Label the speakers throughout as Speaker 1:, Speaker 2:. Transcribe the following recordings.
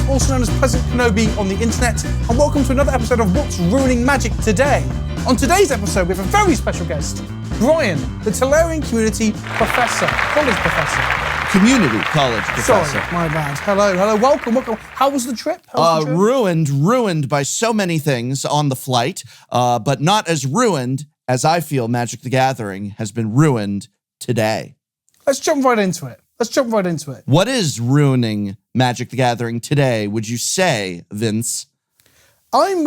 Speaker 1: also known as President Kenobi on the internet, and welcome to another episode of What's Ruining Magic Today. On today's episode, we have a very special guest, Brian, the Tolarian Community Professor, College Professor.
Speaker 2: Community College Professor.
Speaker 1: Sorry, my bad. Hello, welcome. How was the trip?
Speaker 2: Ruined by so many things on the flight, but not as ruined as I feel Magic the Gathering has been ruined today.
Speaker 1: Let's jump right into it.
Speaker 2: What is ruining Magic the Gathering today, would you say, Vince?
Speaker 1: I'm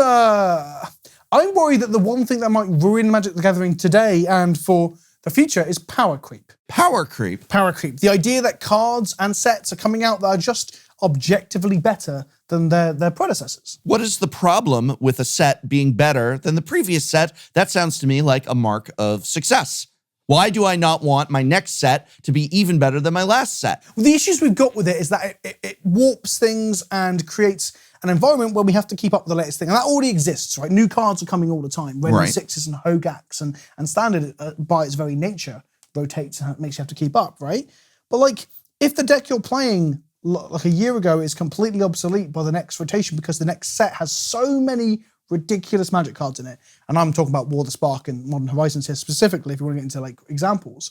Speaker 1: worried that the one thing that might ruin Magic the Gathering today and for the future is power creep.
Speaker 2: Power creep?
Speaker 1: Power creep. The idea that cards and sets are coming out that are just objectively better than their predecessors.
Speaker 2: What is the problem with a set being better than the previous set? That sounds to me like a mark of success. Why do I not want my next set to be even better than my last set?
Speaker 1: Well, the issues we've got with it is that it warps things and creates an environment where we have to keep up with the latest thing. And that already exists, right? New cards are coming all the time. Red and sixes and Hogaks and standard by its very nature rotates and makes you have to keep up, right? But like, if the deck you're playing like a year ago is completely obsolete by the next rotation because the next set has so many ridiculous Magic cards in it, and I'm talking about War of the Spark and Modern Horizons here specifically, if you want to get into like examples,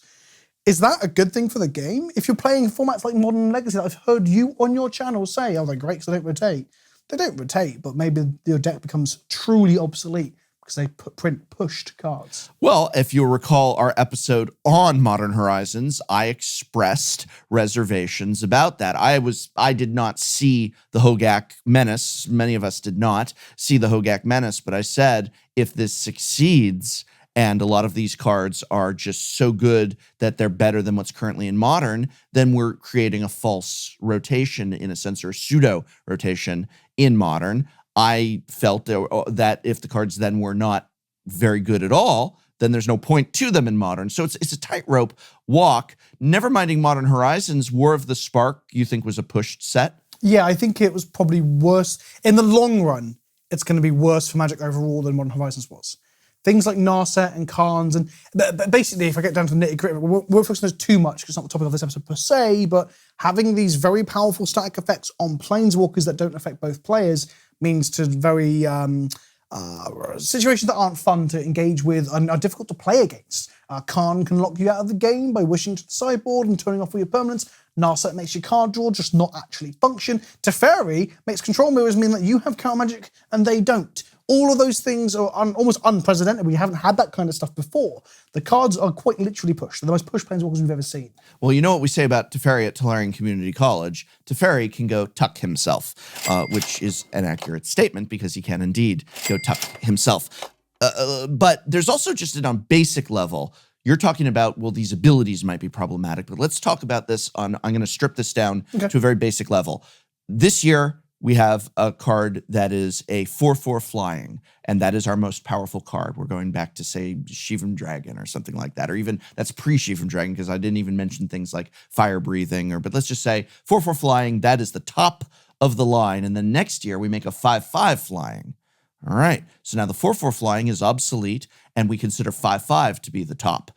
Speaker 1: is that a good thing for the game? If you're playing formats like Modern and Legacy that I've heard you on your channel say, oh, they're great because they don't rotate. They don't rotate, but maybe your deck becomes truly obsolete because they print pushed cards.
Speaker 2: Well, if you recall our episode on Modern Horizons, I expressed reservations about that. I did not see the Hogak Menace. Many of us did not see the Hogak Menace, but I said, if this succeeds and a lot of these cards are just so good that they're better than what's currently in Modern, then we're creating a false rotation in a sense, or a pseudo rotation in Modern. I felt that if the cards then were not very good at all, then there's no point to them in Modern. So it's a tightrope walk. Never minding Modern Horizons, War of the Spark, you think was a pushed set?
Speaker 1: Yeah, I think it was probably worse. In the long run, it's going to be worse for Magic overall than Modern Horizons was. Things like Narset and Khans, and basically, if I get down to the nitty-gritty, we won't focus on those too much because it's not the topic of this episode per se, but having these very powerful static effects on Planeswalkers that don't affect both players means to very situations that aren't fun to engage with and are difficult to play against. Khan can lock you out of the game by wishing to the sideboard and turning off all your permanents. Narset makes your card draw just not actually function. Teferi makes control mirrors mean that you have counter magic and they don't. All of those things are almost unprecedented. We haven't had that kind of stuff before. The cards are quite literally pushed. They're the most pushed Planeswalkers we've ever seen.
Speaker 2: Well, you know what we say about Teferi at Tolarian Community College? Teferi can go tuck himself, which is an accurate statement because he can indeed go tuck himself. But there's also just on basic level, you're talking about, well, these abilities might be problematic, but let's talk about this I'm going to strip this down to a very basic level. This year, we have a card that is a 4/4 flying, and that is our most powerful card. We're going back to, say, Shivan Dragon or something like that, or even that's pre-Shivan Dragon because I didn't even mention things like Fire Breathing, but let's just say 4/4 flying, that is the top of the line, and then next year we make a 5/5 flying. All right, so now the 4/4 flying is obsolete, and we consider 5/5 to be the top.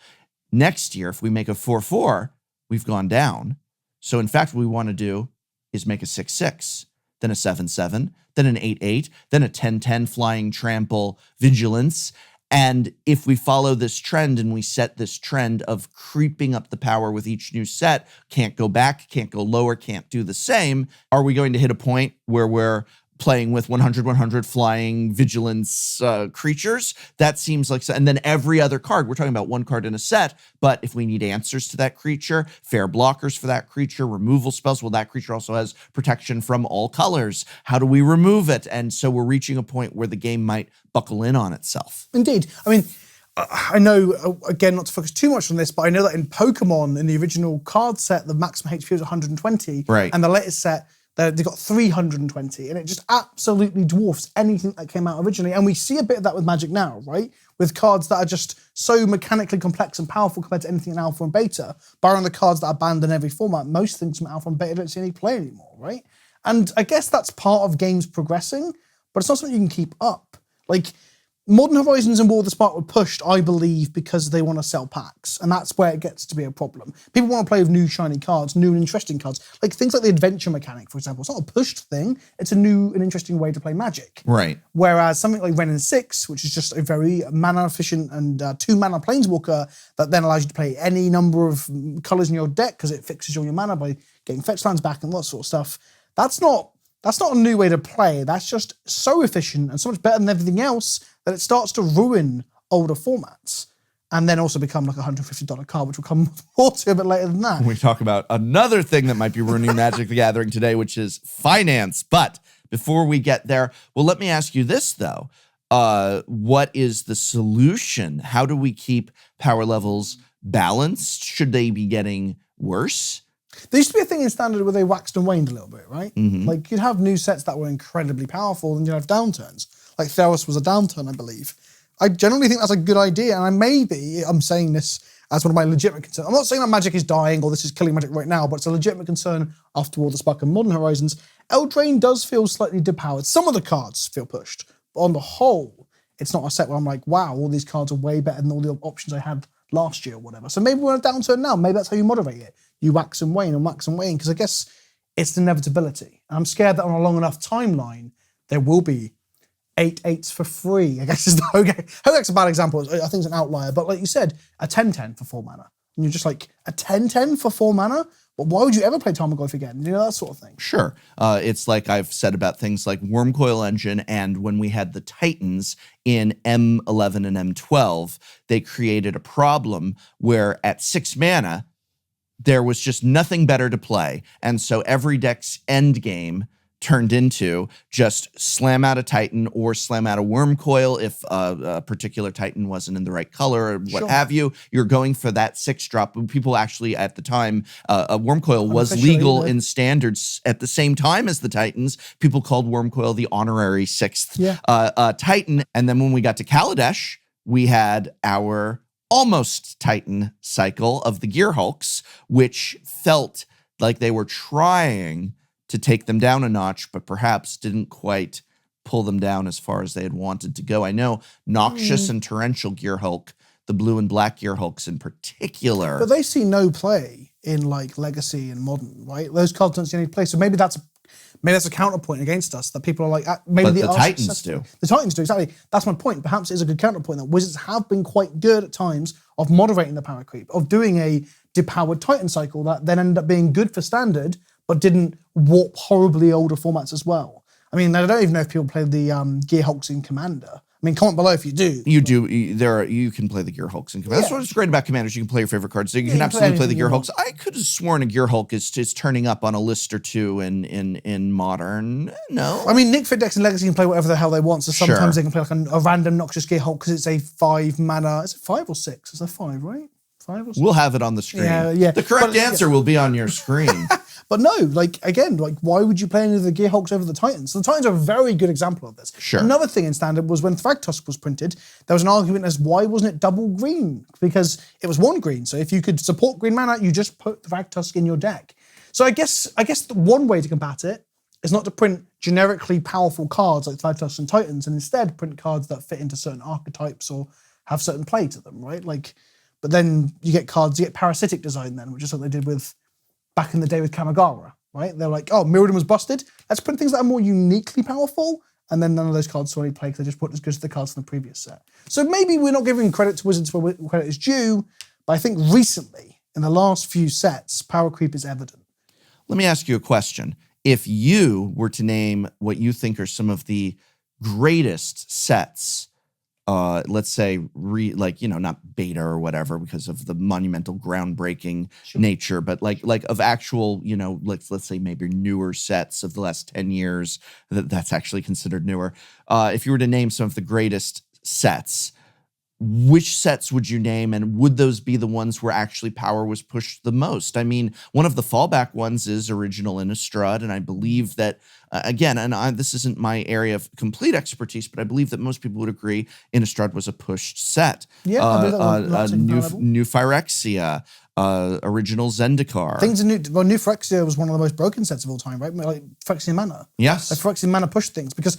Speaker 2: Next year, if we make a 4/4, we've gone down. So in fact, what we want to do is make a 6/6. Then a 7/7, then an 8/8, then a 10/10 flying trample vigilance. And if we follow this trend and we set this trend of creeping up the power with each new set, can't go back, can't go lower, can't do the same, are we going to hit a point where we're playing with 100 flying vigilance creatures? That seems like, and then every other card, we're talking about one card in a set, but if we need answers to that creature, fair blockers for that creature, removal spells, well, that creature also has protection from all colors. How do we remove it? And so we're reaching a point where the game might buckle in on itself.
Speaker 1: Indeed. I mean, I know, again, not to focus too much on this, but I know that in Pokemon, in the original card set, the maximum HP was 120,
Speaker 2: right? And
Speaker 1: the latest set, they've got 320, and it just absolutely dwarfs anything that came out originally. And we see a bit of that with Magic now, right? With cards that are just so mechanically complex and powerful compared to anything in Alpha and Beta, barring the cards that are banned in every format, most things from Alpha and Beta don't see any play anymore, right? And I guess that's part of games progressing, but it's not something you can keep up. Like, Modern Horizons and War of the Spark were pushed, I believe, because they want to sell packs. And that's where it gets to be a problem. People want to play with new shiny cards, new and interesting cards. Like things like the adventure mechanic, for example. It's not a pushed thing. It's a new and interesting way to play Magic.
Speaker 2: Right.
Speaker 1: Whereas something like Wrenn and 6, which is just a very mana efficient and 2-mana Planeswalker that then allows you to play any number of colors in your deck because it fixes all your mana by getting fetch lands back and that sort of stuff. That's not a new way to play. That's just so efficient and so much better than everything else that it starts to ruin older formats and then also become like a $150 card, which will come more to a bit later than that.
Speaker 2: We talk about another thing that might be ruining Magic the Gathering today, which is finance. But before we get there, well, let me ask you this, though. What is the solution? How do we keep power levels balanced? Should they be getting worse?
Speaker 1: There used to be a thing in Standard where they waxed and waned a little bit, right?
Speaker 2: Mm-hmm.
Speaker 1: Like you'd have new sets that were incredibly powerful and you'd have downturns. Like Theros was a downturn, I believe. I generally think that's a good idea, and I'm saying this as one of my legitimate concerns. I'm not saying that Magic is dying or this is killing Magic right now, but it's a legitimate concern after War of the Spark and Modern Horizons. Eldraine does feel slightly depowered. Some of the cards feel pushed, but on the whole, it's not a set where I'm like, wow, all these cards are way better than all the options I had last year or whatever. So maybe we're in a downturn now. Maybe that's how you moderate it. You wax and wane, because I guess it's an inevitability. And I'm scared that on a long enough timeline, there will be 8/8s for free, I guess is the Hogek's a bad example. I think it's an outlier. But like you said, a 10/10 for 4 mana. And you're just like, a 10/10 for 4 mana? But why would you ever play Tarmogoyf again? You know, that sort of thing.
Speaker 2: Sure. It's like I've said about things like Wormcoil Engine, and when we had the Titans in M11 and M12, they created a problem where at 6 mana, there was just nothing better to play. And so every deck's end game turned into just slam out a Titan or slam out a Wormcoil if a particular Titan wasn't in the right color or what have you. You're going for that 6-drop. People actually, at the time, a Wormcoil was legal in standards at the same time as the Titans. People called Wormcoil the honorary 6th Titan. And then when we got to Kaladesh, we had our almost Titan cycle of the Gear Hulks, which felt like they were trying to take them down a notch, but perhaps didn't quite pull them down as far as they had wanted to go. I know Noxious and Torrential Gear Hulk, the blue and black Gear Hulks in particular.
Speaker 1: But they see no play in like Legacy and Modern, right? Those cards don't see any play. So maybe that's a counterpoint against us that people are like, maybe
Speaker 2: but the Titans do.
Speaker 1: The Titans do, exactly. That's my point. Perhaps it's a good counterpoint that Wizards have been quite good at times of moderating the power creep, of doing a depowered Titan cycle that then ended up being good for Standard, but didn't warp horribly older formats as well. I mean, I don't even know if people play the Gear Hulks in Commander. I mean, comment below if you do.
Speaker 2: You do. You can play the Gear Hulks in Commander. That's what's great about Commanders. You can play your favorite cards. So you can absolutely play the Gear Hulks. I could have sworn a Gear Hulk is turning up on a list or two in Modern. No.
Speaker 1: I mean, Nick Fit decks in Legacy can play whatever the hell they want. So sometimes they can play like a random Noxious Gear Hulk because it's a 5 mana. Is it 5 or 6? It's a 5, right? 5 or 6?
Speaker 2: We'll have it on the screen.
Speaker 1: Yeah.
Speaker 2: The correct answer will be on your screen.
Speaker 1: But no, like, again, like, why would you play any of the Gear Hulks over the Titans? So the Titans are a very good example of this.
Speaker 2: Sure.
Speaker 1: Another thing in Standard was when Thragtusk was printed, there was an argument as why wasn't it double green? Because it was 1 green. So if you could support green mana, you just put Thragtusk in your deck. So I guess the one way to combat it is not to print generically powerful cards like Thragtusk and Titans, and instead print cards that fit into certain archetypes or have certain play to them, right? Like, but then you get parasitic design then, which is what they did with back in the day with Kamigawa, right? They're like, oh, Mirrodin was busted. Let's print things that are more uniquely powerful. And then none of those cards saw any play because they just put as good as the cards from the previous set. So maybe we're not giving credit to Wizards where credit is due, but I think recently, in the last few sets, power creep is evident.
Speaker 2: Let me ask you a question. If you were to name what you think are some of the greatest sets, let's say, not beta or whatever because of the monumental, groundbreaking nature, but like of actual, let's say maybe newer sets of the last 10 years, that's actually considered newer. If you were to name some of the greatest sets, which sets would you name, and would those be the ones where actually power was pushed the most? I mean, one of the fallback ones is Original Innistrad, and I believe that, this isn't my area of complete expertise, but I believe that most people would agree Innistrad was a pushed set.
Speaker 1: Yeah,
Speaker 2: New Phyrexia, Original Zendikar.
Speaker 1: New Phyrexia was one of the most broken sets of all time, right? Like Phyrexian Mana.
Speaker 2: Yes.
Speaker 1: Like Phyrexian Mana pushed things because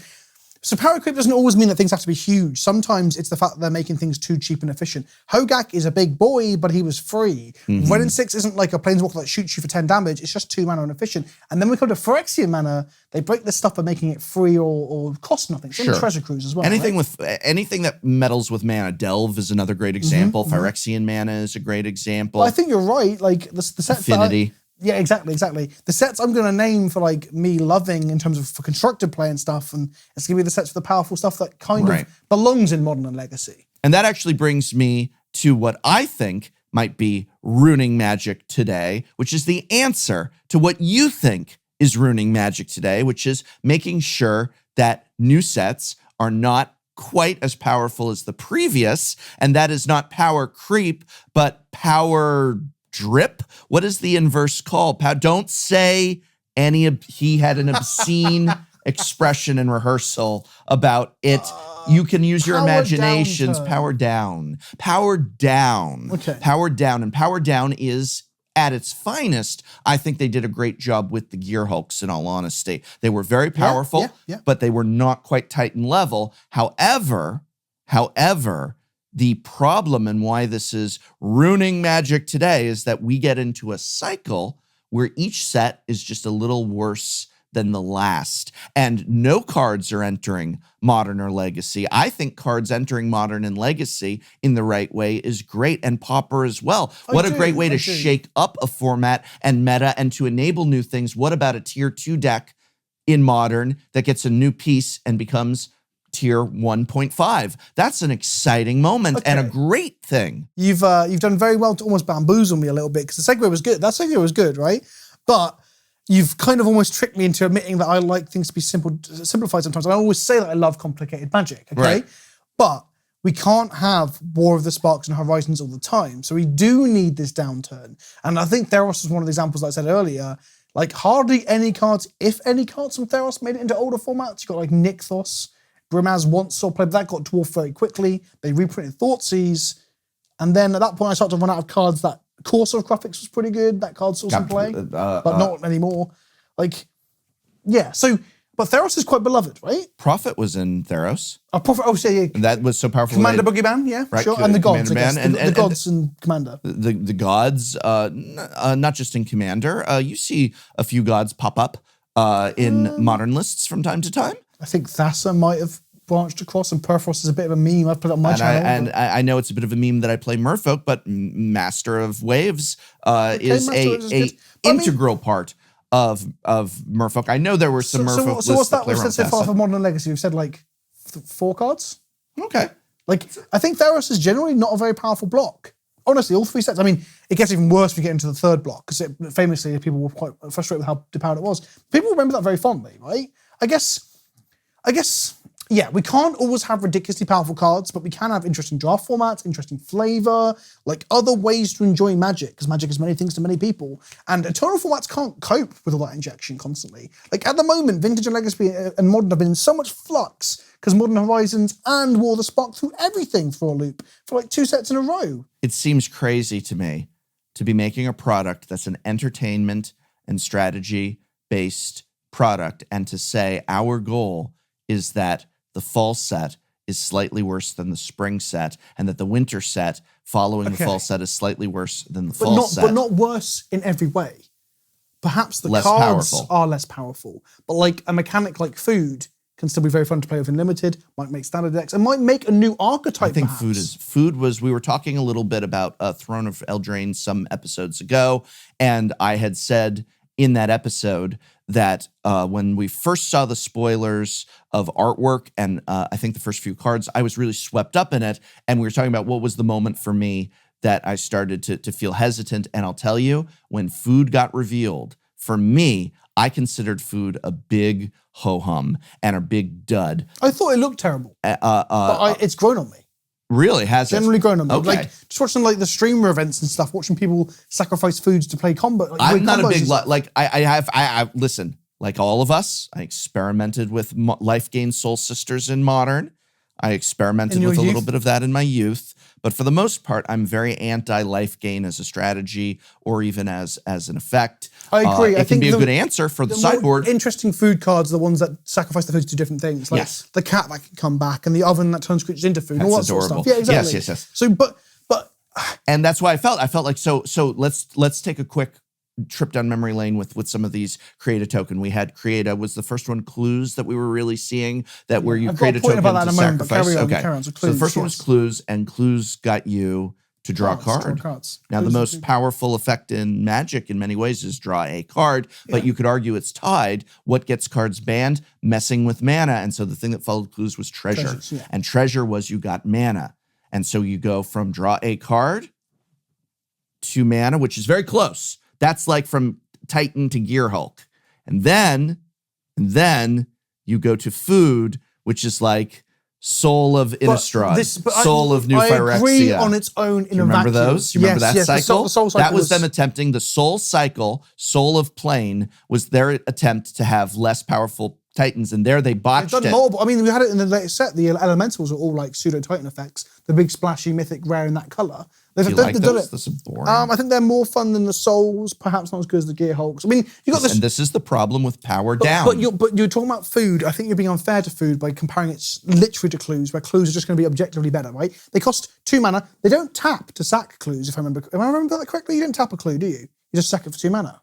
Speaker 1: So power creep doesn't always mean that things have to be huge. Sometimes it's the fact that they're making things too cheap and efficient. Hogak is a big boy, but he was free. Red and 6 isn't like a planeswalker that shoots you for 10 damage. It's just 2 mana and efficient. And then we come to Phyrexian mana. They break this stuff by making it free or cost nothing. Same with Treasure Cruise as well.
Speaker 2: Anything that meddles with mana. Delve is another great example. Phyrexian mana is a great example.
Speaker 1: Well, I think you're right. Like the sets
Speaker 2: Affinity.
Speaker 1: Yeah, exactly. The sets I'm going to name for like me loving in terms of for constructed play and stuff, and it's going to be the sets for the powerful stuff that kind of belongs in Modern and Legacy.
Speaker 2: And that actually brings me to what I think might be ruining Magic today, which is the answer to what you think is ruining Magic today, which is making sure that new sets are not quite as powerful as the previous, and that is not power creep, but power drip. What is the inverse called? Don't say he had an obscene expression in rehearsal about it. You can use your imaginations. Power down. Power down.
Speaker 1: Okay.
Speaker 2: Power down. And power down is at its finest. I think they did a great job with the Gear Hulks, in all honesty. They were very powerful, but they were not quite Titan level. However, the problem and why this is ruining Magic today is that we get into a cycle where each set is just a little worse than the last. And no cards are entering Modern or Legacy. I think cards entering Modern and Legacy in the right way is great, and Pauper as well. What a great way to shake up a format and meta and to enable new things. What about a tier 2 deck in Modern that gets a new piece and becomes tier 1.5. That's an exciting moment and a great thing.
Speaker 1: You've done very well to almost bamboozle me a little bit, because the segue was good. That segue was good, right? But you've kind of almost tricked me into admitting that I like things to be simplified sometimes. And I always say that I love complicated Magic, okay?
Speaker 2: Right.
Speaker 1: But we can't have War of the Sparks and Horizons all the time. So we do need this downturn. And I think Theros is one of the examples that I said earlier. Like hardly any cards, if any cards from Theros made it into older formats. You got like Nykthos, Brimaz once saw play, but that got dwarfed very quickly. They reprinted Thoughtseize. And then at that point I started to run out of cards. That Courser of Graphics was pretty good. That card saw some play, but not anymore. Like, yeah. So, but Theros is quite beloved, right?
Speaker 2: Prophet was in Theros.
Speaker 1: Prophet, yeah.
Speaker 2: That was so powerful.
Speaker 1: Commander Boogeyman, yeah,
Speaker 2: right,
Speaker 1: sure. And the gods, I guess.
Speaker 2: And
Speaker 1: the gods and Commander.
Speaker 2: The gods, not just in Commander. You see a few gods pop up in Modern lists from time to time.
Speaker 1: I think Thassa might have branched across, and Perforos is a bit of a meme. I've put it on my channel.
Speaker 2: And I know it's a bit of a meme that I play Merfolk, but Master of Waves is a integral part of Merfolk. I know there were some Merfolk lists.
Speaker 1: So what's that
Speaker 2: we've
Speaker 1: said so far for Modern and Legacy? We've said like 4 cards?
Speaker 2: Okay.
Speaker 1: Like, I think Theros is generally not a very powerful block. Honestly, all 3 sets. I mean, it gets even worse if you get into the 3rd block, because famously people were quite frustrated with how depowered it was. People remember that very fondly, right? I guess, yeah, we can't always have ridiculously powerful cards, but we can have interesting draft formats, interesting flavor, like other ways to enjoy Magic, because Magic is many things to many people. And Eternal formats can't cope with all that injection constantly. Like at the moment, Vintage and Legacy and Modern have been in so much flux, because Modern Horizons and War of the Spark threw everything for a loop for like 2 sets in a row.
Speaker 2: It seems crazy to me to be making a product that's an entertainment and strategy-based product, and to say our goal is that the fall set is slightly worse than the spring set, and that the winter set following the fall set is slightly worse than the fall set.
Speaker 1: But not worse in every way. Perhaps the cards are less powerful, but like a mechanic like food can still be very fun to play with in limited, might make standard decks, and might make a new archetype.
Speaker 2: I think food was, we were talking a little bit about Throne of Eldraine some episodes ago, and I had said in that episode that when we first saw the spoilers of artwork and I think the first few cards, I was really swept up in it. And we were talking about what was the moment for me that I started to feel hesitant. And I'll tell you, when food got revealed, for me, I considered food a big ho-hum and a big dud.
Speaker 1: I thought it looked terrible, but it's grown on me.
Speaker 2: Really? Has
Speaker 1: generally grown on me.
Speaker 2: Okay.
Speaker 1: Like just watching like the streamer events and stuff, watching people sacrifice foods to play combat. Like,
Speaker 2: I'm not a big like I listen. Like all of us, I experimented with Life Gain Soul Sisters in Modern. I experimented with a little bit of that in my youth, But for the most part, I'm very anti-life gain as a strategy or even as an effect.
Speaker 1: I agree.
Speaker 2: It can be a good answer for the sideboard.
Speaker 1: Interesting food cards are the ones that sacrifice the food to do different things. Like the cat that can come back and the oven that turns creatures into food and all that sort of stuff. Yeah, exactly.
Speaker 2: Yes.
Speaker 1: So, but
Speaker 2: and that's why I felt like so let's take a quick trip down memory lane with some of these create a token. We had was the first one clues that we were really seeing that where you create a token to sacrifice. Okay. So the first one was clues, and clues got you to draw a card. Now the most powerful effect in Magic in many ways is draw a card, but you could argue it's tied. What gets cards banned? Messing with mana. And so the thing that followed clues was treasure. And treasure was you got mana. And so you go from draw a card to mana, which is very close. That's like from Titan to Gear Hulk. And then you go to food, which is like Soul of Innistrad, Soul of New Phyrexia.
Speaker 1: I agree on its own in a vacuum.
Speaker 2: Remember those? You remember that cycle?
Speaker 1: The soul cycle?
Speaker 2: That was them attempting the Soul cycle. Soul of Plane was their attempt to have less powerful Titans, and there they botched it.
Speaker 1: I mean, we had it in the latest set. The elementals are all like pseudo-Titan effects. The big splashy mythic rare in that color.
Speaker 2: Do you like those? This is boring.
Speaker 1: I think they're more fun than the Souls, perhaps not as good as the Gear Hulks. I mean, you got this.
Speaker 2: And this is the problem with power down.
Speaker 1: But you're talking about food. I think you're being unfair to food by comparing it literally to clues, where clues are just going to be objectively better, right? They cost 2 mana. They don't tap to sack clues, if I remember. Am I remember that correctly? You don't tap a clue, do you? You just sack it for 2 mana.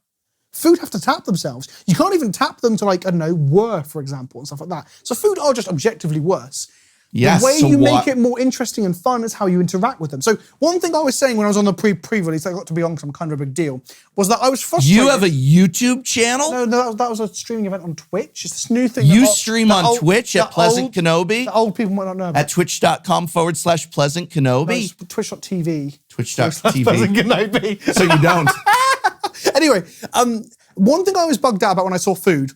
Speaker 1: Food have to tap themselves. You can't even tap them to, like, I don't know, whir, for example, and stuff like that. So food are just objectively worse.
Speaker 2: Yes,
Speaker 1: the way you make it more interesting and fun is how you interact with them. So one thing I was saying when I was on the pre-release, I got to be on because I'm kind of a big deal, was that I was frustrated.
Speaker 2: You have a YouTube channel?
Speaker 1: No, that was a streaming event on Twitch. It's this new thing.
Speaker 2: You stream on Twitch at Pleasant Kenobi?
Speaker 1: The old people might not know about.
Speaker 2: At twitch.com/Pleasant Kenobi?
Speaker 1: No, Twitch.tv.
Speaker 2: Twitch.tv.
Speaker 1: Pleasant Kenobi.
Speaker 2: So you don't.
Speaker 1: Anyway, one thing I was bugged out about when I saw food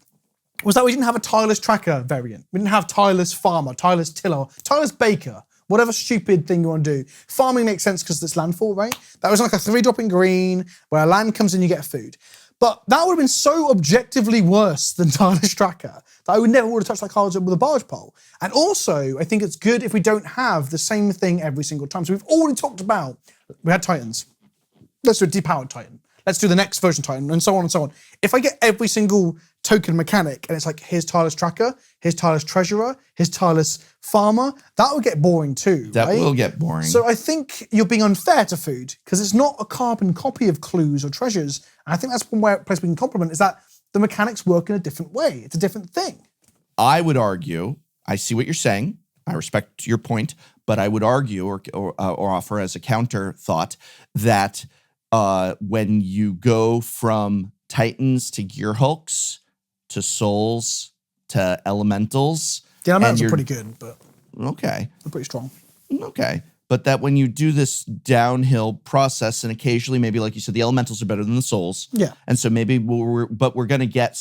Speaker 1: was that we didn't have a tireless tracker variant. We didn't have tireless farmer, tireless tiller, tireless baker, whatever stupid thing you want to do. Farming makes sense because it's landfall, right? That was like a 3-drop in green, where a land comes in, you get food. But that would have been so objectively worse than tireless tracker that I would never would have touched that card with a barge pole. And also, I think it's good if we don't have the same thing every single time. So we've already talked about, we had Titans. Let's do a depowered Titan. Let's do the next version Titan, and so on and so on. If I get every single token mechanic, and it's like, here's tireless tracker, here's tireless treasurer, here's tireless farmer, that would get boring too,
Speaker 2: That will get boring.
Speaker 1: So I think you're being unfair to food, because it's not a carbon copy of clues or treasures. And I think that's one place we can compliment, is that the mechanics work in a different way. It's a different thing.
Speaker 2: I would argue, I see what you're saying, I respect your point, but I would argue or offer as a counter thought that when you go from Titans to Gear Hulks to Souls to Elementals.
Speaker 1: The Elementals are pretty good, but
Speaker 2: okay,
Speaker 1: they're pretty strong.
Speaker 2: Okay, but that when you do this downhill process, and occasionally maybe, like you said, the Elementals are better than the Souls.
Speaker 1: Yeah,
Speaker 2: and so maybe we're going to get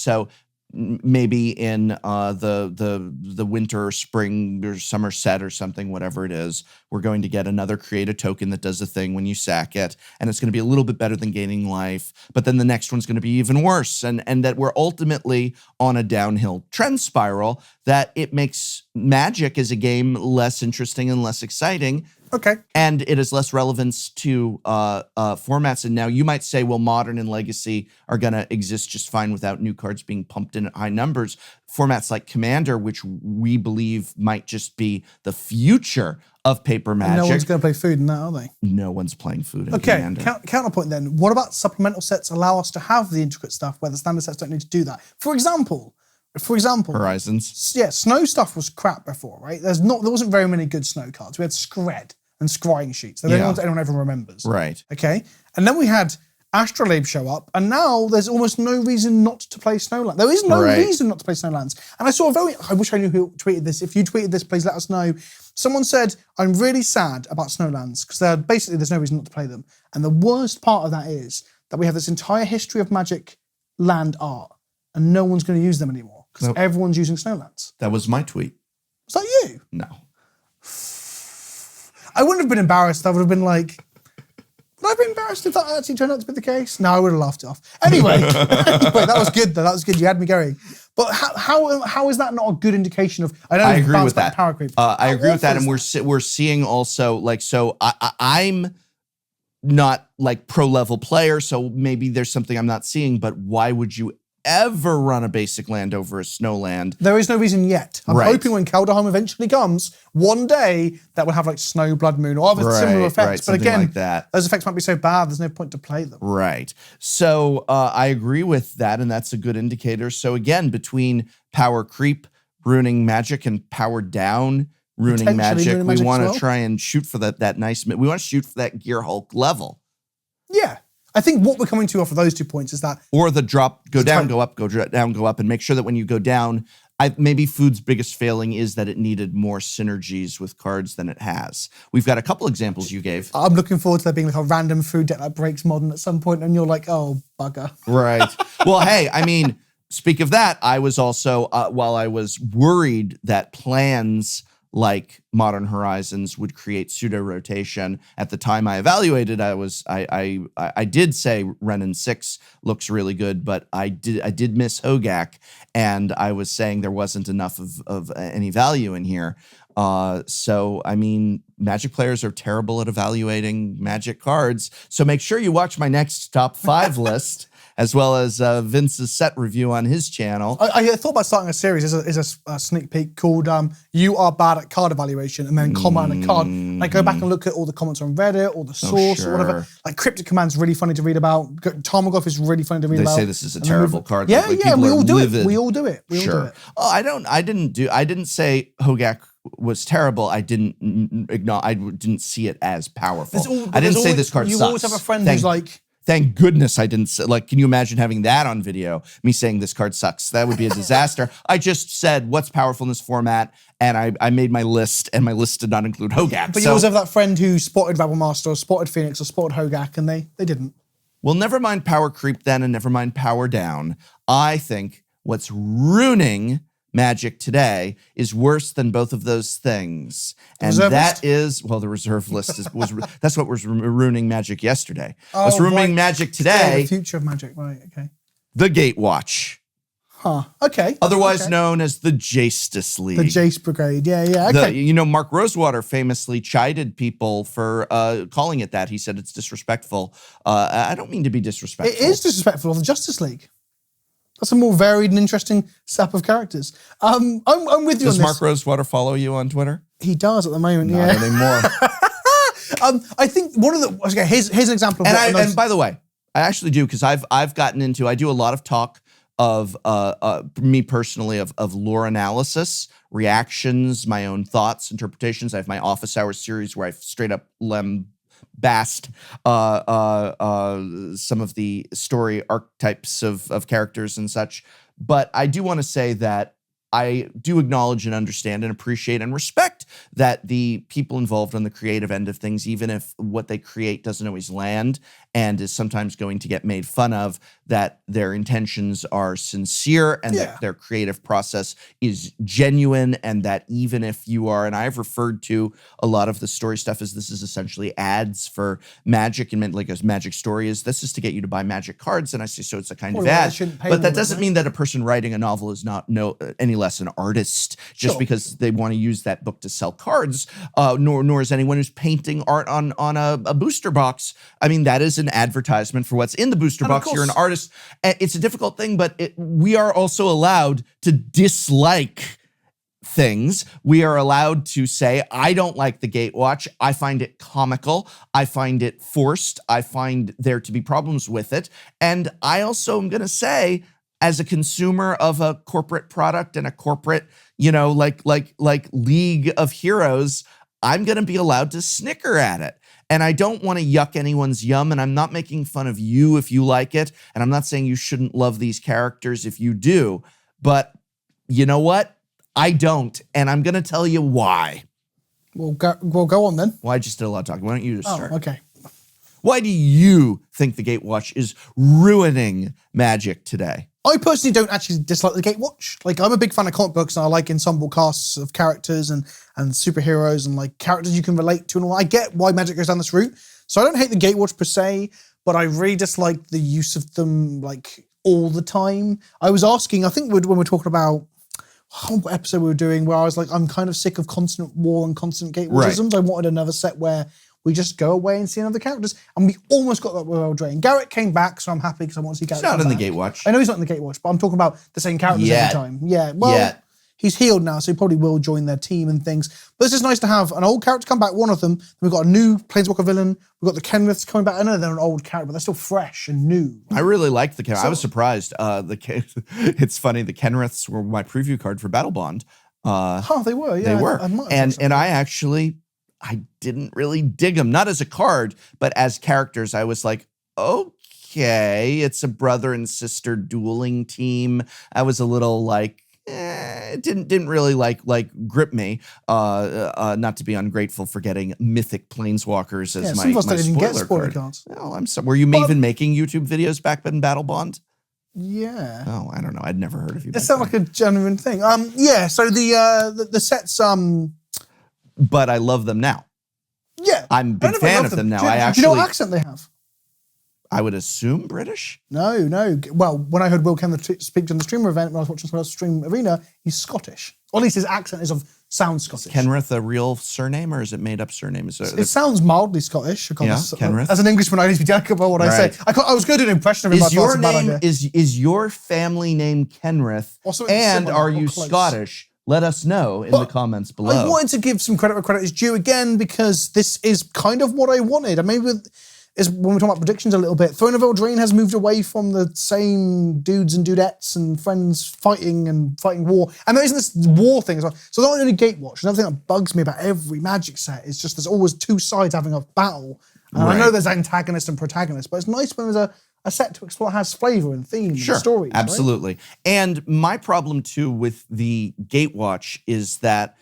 Speaker 2: maybe in the winter, spring, or summer set or something, whatever it is, we're going to get another create a token that does the thing when you sack it, and it's going to be a little bit better than gaining life, but then the next one's going to be even worse, and that we're ultimately on a downhill trend spiral that it makes Magic as a game less interesting and less exciting.
Speaker 1: Okay.
Speaker 2: And it has less relevance to formats. And now you might say, well, Modern and Legacy are going to exist just fine without new cards being pumped in at high numbers. Formats like Commander, which we believe might just be the future of paper Magic.
Speaker 1: And no one's going to play food in that, are they?
Speaker 2: No one's playing food in Commander.
Speaker 1: Okay, counterpoint then. What about supplemental sets allow us to have the intricate stuff where the standard sets don't need to do that? For example,
Speaker 2: Horizons.
Speaker 1: Yeah, snow stuff was crap before, right? There wasn't very many good snow cards. We had Scred and Scrying Sheets. They're the only ones anyone ever remembers.
Speaker 2: Right.
Speaker 1: Okay. And then we had Astrolabe show up, and now there's almost no reason not to play Snowlands. There is no reason not to play Snowlands. And I saw I wish I knew who tweeted this. If you tweeted this, please let us know. Someone said, I'm really sad about Snowlands, because there's no reason not to play them. And the worst part of that is that we have this entire history of Magic land art, and no one's going to use them anymore, because everyone's using Snowlands.
Speaker 2: That was my tweet.
Speaker 1: Was that you?
Speaker 2: No.
Speaker 1: I wouldn't have been embarrassed. I would have been like, I I be embarrassed if that actually turned out to be the case? No, I would have laughed it off. Anyway, that was good though. That was good. You had me going. But how is that not a good indication of?
Speaker 2: I agree with that.
Speaker 1: Power creep.
Speaker 2: I agree with that, and we're seeing also like so. I'm not like pro level player, so maybe there's something I'm not seeing. But why would you ever run a basic land over a snow land?
Speaker 1: There is no reason yet. I'm
Speaker 2: Right.
Speaker 1: hoping when Kaldheim eventually comes, one day that will have like Snow, Blood Moon, or other similar effects. But
Speaker 2: something
Speaker 1: again,
Speaker 2: like that.
Speaker 1: those effects might be so bad, there's no point to play them.
Speaker 2: Right. So I agree with that, and that's a good indicator. So again, between power creep, ruining magic, and power down, ruining
Speaker 1: Potentially
Speaker 2: magic,
Speaker 1: ruining
Speaker 2: we
Speaker 1: magic
Speaker 2: want
Speaker 1: as
Speaker 2: to
Speaker 1: well.
Speaker 2: try and shoot for that nice. We want to shoot for that Gear Hulk level.
Speaker 1: Yeah. I think what we're coming to off of those 2 points is that
Speaker 2: Or the drop, go down,
Speaker 1: type.
Speaker 2: go up, go down, go up, and make sure that when you go down, maybe Food's biggest failing is that it needed more synergies with cards than it has. We've got a couple examples you gave.
Speaker 1: I'm looking forward to there being like a random food deck that breaks modern at some point, and you're like, oh, bugger.
Speaker 2: Right. Well, hey, I mean, speak of that, I was also, while I was worried that plans like Modern Horizons would create pseudo rotation. At the time I evaluated, I did say Renin 6 looks really good, but I did miss Hogak, and I was saying there wasn't enough of any value in here. So I mean, Magic players are terrible at evaluating Magic cards. So make sure you watch my next top 5 list, as well as Vince's set review on his channel.
Speaker 1: I thought about starting a series as a sneak peek called "You Are Bad at Card Evaluation," and then comment on a card. And I go back and look at all the comments on Reddit or the source or whatever.
Speaker 2: sure.
Speaker 1: Like Cryptic Command's really funny to read about. Tarmogoyf is really funny to read
Speaker 2: They
Speaker 1: about.
Speaker 2: say this is a
Speaker 1: And then
Speaker 2: terrible card.
Speaker 1: Yeah,
Speaker 2: like,
Speaker 1: yeah,
Speaker 2: people
Speaker 1: we
Speaker 2: are
Speaker 1: all do
Speaker 2: livid.
Speaker 1: it. We all do it. We all do
Speaker 2: Sure.
Speaker 1: it.
Speaker 2: Oh, I didn't say Hogak was terrible. I didn't acknowledge. I didn't see it as powerful. I didn't say this card
Speaker 1: You
Speaker 2: sucks.
Speaker 1: always have a friend who's like,
Speaker 2: Thank goodness I didn't say, like, can you imagine having that on video? Me saying this card sucks. That would be a disaster. I just said what's powerful in this format, and I made my list, and my list did not include Hogak.
Speaker 1: but you always have that friend who spotted Rebel Master or spotted Phoenix or spotted Hogak, and they didn't.
Speaker 2: Well, never mind power creep then, and never mind power down. I think what's ruining Magic today is worse than both of those things, and
Speaker 1: Reserve
Speaker 2: that
Speaker 1: list?
Speaker 2: is the reserve list that's what was ruining Magic yesterday.
Speaker 1: Oh,
Speaker 2: What's ruining
Speaker 1: right.
Speaker 2: Magic
Speaker 1: Yeah,
Speaker 2: today?
Speaker 1: the future of Magic, right? Okay.
Speaker 2: The Gatewatch,
Speaker 1: Huh. Okay.
Speaker 2: otherwise
Speaker 1: Okay.
Speaker 2: known as the Justice League.
Speaker 1: The Jace Brigade. Yeah, yeah. Okay.
Speaker 2: Mark Rosewater famously chided people for calling it that. He said it's disrespectful. I don't mean to be disrespectful.
Speaker 1: It is disrespectful of the Justice League. That's a more varied and interesting set of characters. I'm with you
Speaker 2: Does
Speaker 1: on
Speaker 2: Mark
Speaker 1: this.
Speaker 2: Rosewater follow you on Twitter?
Speaker 1: He does at the moment.
Speaker 2: Not
Speaker 1: Yeah.
Speaker 2: anymore.
Speaker 1: I think one of the okay. Here's an example. Of
Speaker 2: And
Speaker 1: what one of those-
Speaker 2: and by the way, I actually do, because I've gotten into, I do a lot of talk of me personally of lore analysis, reactions, my own thoughts, interpretations. I have my Office Hours series where I straight up lambast some of the story archetypes of characters and such. But I do want to say that I do acknowledge and understand and appreciate and respect that the people involved on the creative end of things, even if what they create doesn't always land and is sometimes going to get made fun of, that their intentions are sincere and that their creative process is genuine, and that even if you are, and I've referred to a lot of the story stuff as this is essentially ads for Magic, and like a Magic story is, this is to get you to buy Magic cards, and I say, so it's a kind of
Speaker 1: Well, they
Speaker 2: ad.
Speaker 1: shouldn't pay
Speaker 2: But
Speaker 1: them
Speaker 2: that
Speaker 1: with it,
Speaker 2: doesn't
Speaker 1: right?
Speaker 2: mean that a person writing a novel is not any less an artist just
Speaker 1: Sure.
Speaker 2: because they want to use that book to sell cards, nor is anyone who's painting art on a booster box. I mean, that is an advertisement for what's in the booster
Speaker 1: And of
Speaker 2: box. You're an
Speaker 1: course-
Speaker 2: artist. It's a difficult thing, but we are also allowed to dislike things. We are allowed to say, I don't like the Gatewatch. I find it comical. I find it forced. I find there to be problems with it. And I also am going to say, as a consumer of a corporate product and a corporate, like League of Heroes, I'm going to be allowed to snicker at it. And I don't want to yuck anyone's yum, and I'm not making fun of you if you like it, and I'm not saying you shouldn't love these characters if you do, but you know what? I don't, and I'm going to tell you why.
Speaker 1: We'll go on then.
Speaker 2: Well, I just did a lot of talking. Why don't you just start?
Speaker 1: Okay.
Speaker 2: Why do you think the Gatewatch is ruining Magic today?
Speaker 1: I personally don't actually dislike the Gatewatch. Like, I'm a big fan of comic books, and I like ensemble casts of characters and superheroes and like characters you can relate to and all. I get why Magic goes down this route. So I don't hate the Gatewatch per se, but I really dislike the use of them like all the time. I was asking, I think when we're talking about what episode we were doing, where I was like, I'm kind of sick of constant war and constant Gatewatchisms. I wanted another set where we just go away and see another characters, and we almost got that with Eldraine. Garrett came back, so I'm happy because I want to see Garrett.
Speaker 2: He's not in
Speaker 1: back.
Speaker 2: the Gatewatch.
Speaker 1: I know he's not in the Gatewatch, but I'm talking about the same characters every time. Yeah, well, he's healed now, so he probably will join their team and things. But this is nice to have an old character come back, one of them. We've got a new Planeswalker villain. We've got the Kenriths coming back. I know they're an old character, but they're still fresh and new.
Speaker 2: I really liked the character. I was surprised. It's funny, the Kenriths were my preview card for Battle Bond.
Speaker 1: They were, yeah.
Speaker 2: They were. And I actually, I didn't really dig them. Not as a card, but as characters. I was like, okay, it's a brother and sister dueling team. I was a little like, it didn't really like grip me. Not to be ungrateful for getting mythic planeswalkers as my spoiler card. Cards. Oh, I'm sorry. Were you even making YouTube videos back in Battle Bond?
Speaker 1: Yeah.
Speaker 2: Oh, I don't know. I'd never heard of you.
Speaker 1: It sounds like a genuine thing. Yeah. So the sets.
Speaker 2: But I love them now.
Speaker 1: Yeah,
Speaker 2: I'm a big fan of them now.
Speaker 1: Do you know what accent they have?
Speaker 2: I would assume British.
Speaker 1: No. Well, when I heard Will Kenneth speak during the streamer event when I was watching someone else stream Arena, he's Scottish. Or at least his accent sounds Scottish.
Speaker 2: Is Kenrith a real surname or is it made up surname?
Speaker 1: It sounds mildly Scottish.
Speaker 2: Kenrith.
Speaker 1: As an Englishman, I need to be delicate about what I say. I was going to do an impression of him.
Speaker 2: Is your family name Kenrith? And are you Scottish? Let us know in the comments below.
Speaker 1: I wanted to give some credit where credit is due again because this is kind of what I wanted. And maybe is when we're talking about predictions a little bit, Throne of Eldraine has moved away from the same dudes and dudettes and friends fighting war. And there isn't this war thing as well. So not only Gatewatch, another thing that bugs me about every Magic set is just there's always two sides having a battle. And I know there's antagonist and protagonist, but it's nice when there's a set to explore has flavor and theme and stories.
Speaker 2: Absolutely.
Speaker 1: Right?
Speaker 2: And my problem too with the Gatewatch is that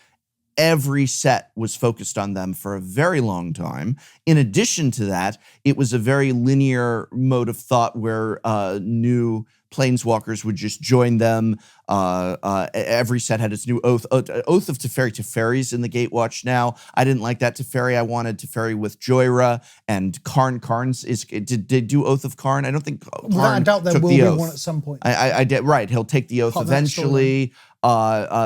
Speaker 2: every set was focused on them for a very long time. In addition to that, it was a very linear mode of thought where new planeswalkers would just join them. Every set had its new oath. Oath of Teferi. Teferi's in the Gatewatch now. I didn't like that Teferi. I wanted Teferi with Joyra and Karn. Did they do Oath of Karn? I don't think Karn
Speaker 1: Without a doubt there will be one at some point.
Speaker 2: I did, right. He'll take the oath eventually.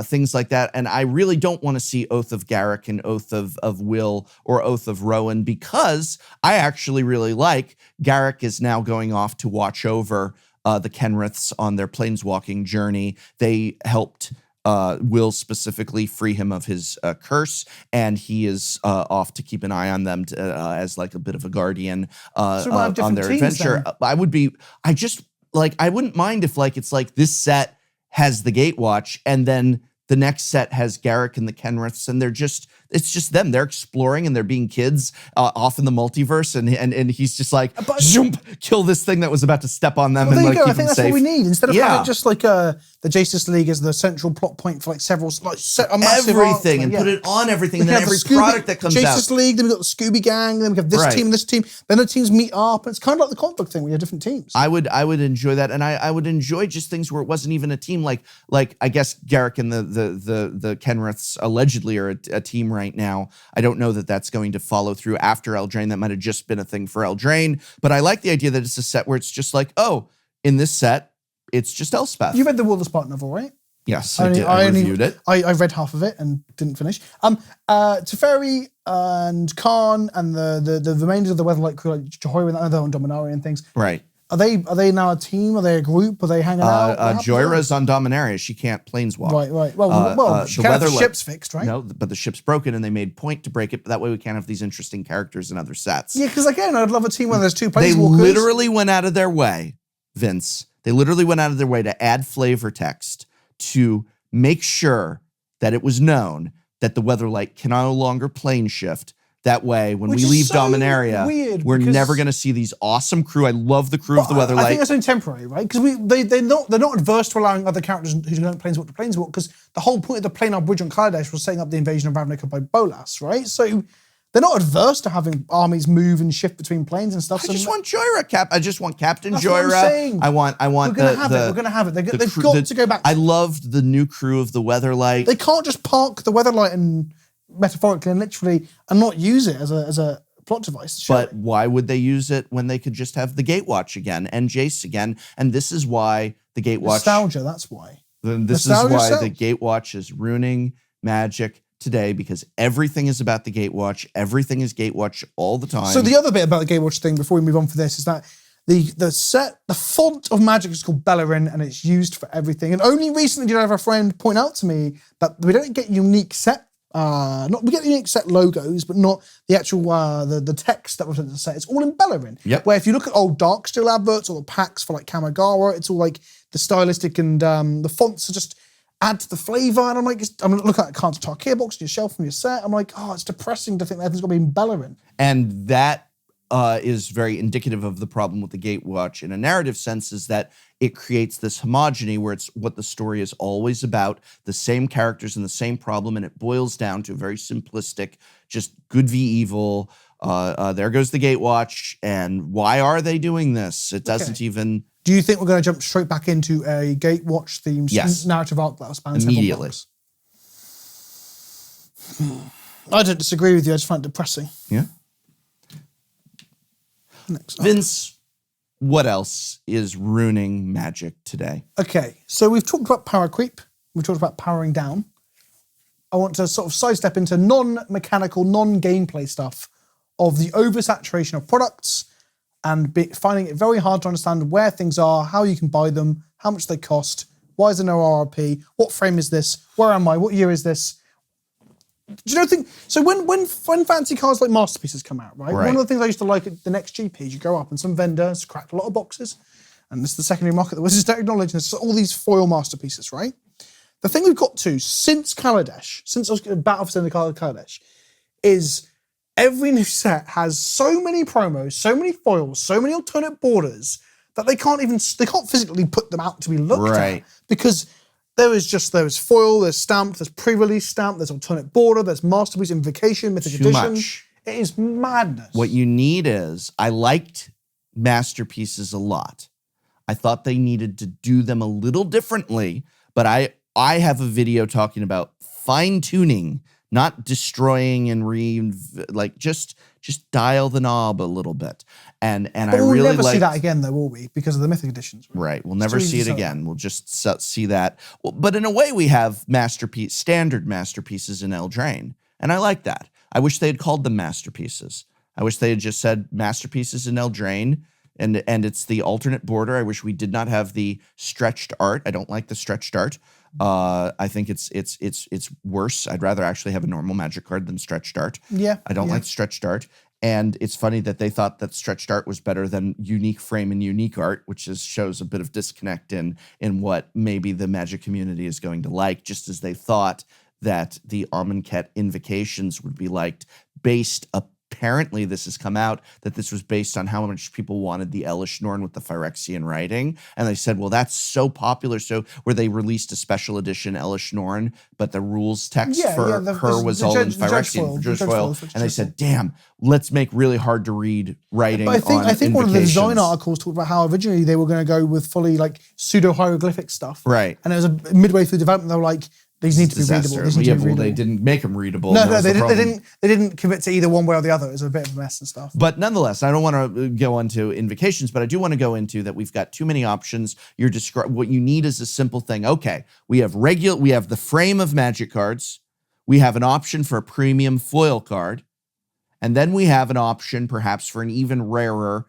Speaker 2: Things like that. And I really don't want to see Oath of Garrick and Oath of Will or Oath of Rowan because I actually really like Garrick is now going off to watch over the Kenriths on their planeswalking journey. They helped Will specifically free him of his curse, and he is off to keep an eye on them as like a bit of a guardian on their adventure. I wouldn't mind if like it's like this set has the Gatewatch, and then the next set has Garrick and the Kenriths, and it's just them. They're exploring and they're being kids off in the multiverse, and he's just like, kill this thing that was about to step on them and like keep them safe. I think that's what
Speaker 1: we need instead of having just like the Justice League as the central plot point for like several a massive
Speaker 2: everything and put it on everything. And then every product that comes out.
Speaker 1: Justice League, then we got the Scooby Gang, then we have this team and this team. Then the teams meet up, and it's kind of like the comic book thing. We have different teams.
Speaker 2: I would enjoy that, and I would enjoy just things where it wasn't even a team. Like I guess Garrick and the Kenriths allegedly are a team right now. I don't know that that's going to follow through after Eldraine. That might have just been a thing for Eldraine, but I like the idea that it's a set where it's just like, oh, in this set, it's just Elspeth.
Speaker 1: You read the Will of the Spark novel, right?
Speaker 2: Yes, I did. I reviewed it.
Speaker 1: I read half of it and didn't finish. Teferi and Karn and the remainders of the Weatherlight crew, like Jehoirin, they're on Dominaria and things.
Speaker 2: Right.
Speaker 1: Are they now a team? Are they a group? Are they hanging out?
Speaker 2: Joyra's on Dominaria. She can't planeswalk.
Speaker 1: Right. Well, she can't have the ship's fixed, right?
Speaker 2: No, but the ship's broken, and they made point to break it. But that way, we can't have these interesting characters in other sets.
Speaker 1: Yeah, because again, I'd love a team where there's two planeswalkers.
Speaker 2: They literally went out of their way, Vince. They literally went out of their way to add flavor text to make sure that it was known that the Weatherlight can no longer plane shift. That way, when we leave Dominaria, we're never going to see these awesome crew. I love the crew of the Weatherlight. I
Speaker 1: think that's only temporary, right? Because they're not adverse to allowing other characters who don't planeswalk to planeswalk. Because the whole point of the Planar Bridge on Kaladesh was setting up the invasion of Ravnica by Bolas, right? So they're not adverse to having armies move and shift between planes and stuff.
Speaker 2: I just want Joyra, I just want Captain Joyra.
Speaker 1: What I'm saying.
Speaker 2: I want. We're
Speaker 1: gonna have it. They've got to go back.
Speaker 2: I loved the new crew of the Weatherlight.
Speaker 1: They can't just park the Weatherlight and metaphorically and literally and not use it as a plot device. Sure.
Speaker 2: But why would they use it when they could just have the Gatewatch again and Jace again? And this is why the Gatewatch...
Speaker 1: Nostalgia, that's why.
Speaker 2: This is why the Gatewatch is ruining Magic today, because everything is about the Gatewatch. Everything is Gatewatch all the time.
Speaker 1: So the other bit about the Gatewatch thing, before we move on for this, is that the font of Magic is called Bellerin, and it's used for everything. And only recently did I have a friend point out to me that we don't get unique set. We get unique set logos, but not the actual the text that represents the set. It's all in Bellerin.
Speaker 2: Yep.
Speaker 1: Where if you look at old Darksteel adverts or the packs for like Kamigawa, it's all like the stylistic and the fonts are just add to the flavor. And I'm like, I'm looking at Cards of Tarkir box on your shelf from your set. I'm like, oh, it's depressing to think that everything's got to be in Bellerin.
Speaker 2: And that is very indicative of the problem with the Gatewatch in a narrative sense, is that it creates this homogeny where it's what the story is always about, the same characters and the same problem, and it boils down to a very simplistic, just good v evil. There goes the Gatewatch, and why are they doing this? It doesn't even...
Speaker 1: Do you think we're going to jump straight back into a Gatewatch themed narrative arc that spans
Speaker 2: immediately?
Speaker 1: I don't disagree with you. I just find it depressing.
Speaker 2: Yeah.
Speaker 1: Next
Speaker 2: Vince, what else is ruining Magic today?
Speaker 1: Okay, so we've talked about power creep. We've talked about powering down. I want to sort of sidestep into non-mechanical, non-gameplay stuff of the oversaturation of products and finding it very hard to understand where things are, how you can buy them, how much they cost, why is there no RRP, what frame is this, where am I, what year is this? Do you know so when fancy cards like Masterpieces come out, right? One of the things I used to like at the next GP is you go up and some vendors cracked a lot of boxes, and this is the secondary market that Wizards don't acknowledge, and it's all these foil Masterpieces, right? The thing we've got to since Kaladesh, since I was Battle for Kaladesh, is every new set has so many promos, so many foils, so many alternate borders that they can't physically put them out to be looked at, because there's foil, there's stamped, there's pre-release stamp, there's alternate border, there's Masterpiece Invocation, Mythic Edition.
Speaker 2: Much.
Speaker 1: It is madness.
Speaker 2: What you need is, I liked Masterpieces a lot. I thought they needed to do them a little differently, but I have a video talking about fine-tuning, not destroying and just dial the knob a little bit. And I really
Speaker 1: we'll never see that again, though, will we? Because of the Mythic Editions.
Speaker 2: Right. We'll never see it again. We'll just see that. Well, but in a way, we have standard masterpieces in Eldraine. And I like that. I wish they had called them masterpieces. I wish they had just said masterpieces in Eldraine. And it's the alternate border. I wish we did not have the stretched art. I don't like the stretched art. I think it's worse. I'd rather actually have a normal Magic card than stretched art.
Speaker 1: Yeah.
Speaker 2: I don't like stretched art. And it's funny that they thought that stretched art was better than unique frame and unique art, which shows a bit of disconnect in what maybe the Magic community is going to like, just as they thought that the Amonkhet Invocations would be liked based apparently this has come out that this was based on how much people wanted the Elish Norn with the Phyrexian writing. And they said, well, that's so popular. So where they released a special edition Elish Norn, but the rules text for her was all in Phyrexian, Judge Foil. And they said, damn, let's make really hard to read writing.
Speaker 1: But I think one of the design articles talked about how originally they were going to go with fully like pseudo hieroglyphic stuff.
Speaker 2: Right.
Speaker 1: And it was midway through development, they were like, these need to be readable.
Speaker 2: They didn't make them readable.
Speaker 1: No, they didn't commit to either one way or the other. It was a bit of a mess and stuff.
Speaker 2: But nonetheless, I don't want to go into invocations, but I do want to go into that we've got too many options. What you need is a simple thing. Okay, we have the frame of Magic cards. We have an option for a premium foil card. And then we have an option perhaps for an even rarer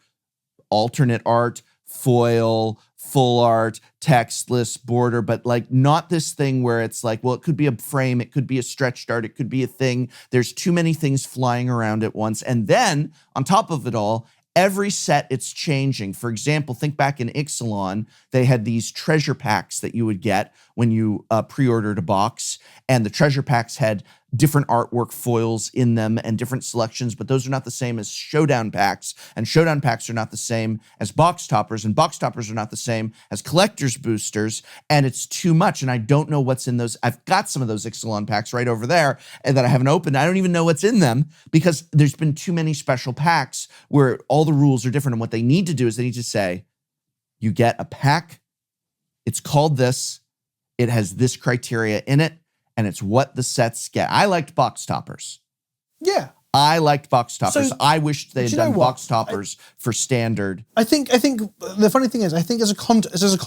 Speaker 2: alternate art, foil, full art, textless border, but like not this thing where it's like, well, it could be a frame, it could be a stretched art, it could be a thing. There's too many things flying around at once. And then on top of it all, every set it's changing. For example, think back in Ixalan, they had these treasure packs that you would get when you pre-ordered a box, and the treasure packs had different artwork foils in them and different selections, but those are not the same as showdown packs, and showdown packs are not the same as box toppers, and box toppers are not the same as collector's boosters, and it's too much, and I don't know what's in those. I've got some of those Ixalan packs right over there and that I haven't opened. I don't even know what's in them because there's been too many special packs where all the rules are different, and what they need to do is they need to say, you get a pack, it's called this, it has this criteria in it, and it's what the sets get. I liked box toppers.
Speaker 1: Yeah.
Speaker 2: I liked box toppers.
Speaker 1: So,
Speaker 2: I wished they had
Speaker 1: you know
Speaker 2: done
Speaker 1: what?
Speaker 2: box toppers for standard.
Speaker 1: I think the funny thing is, I think as a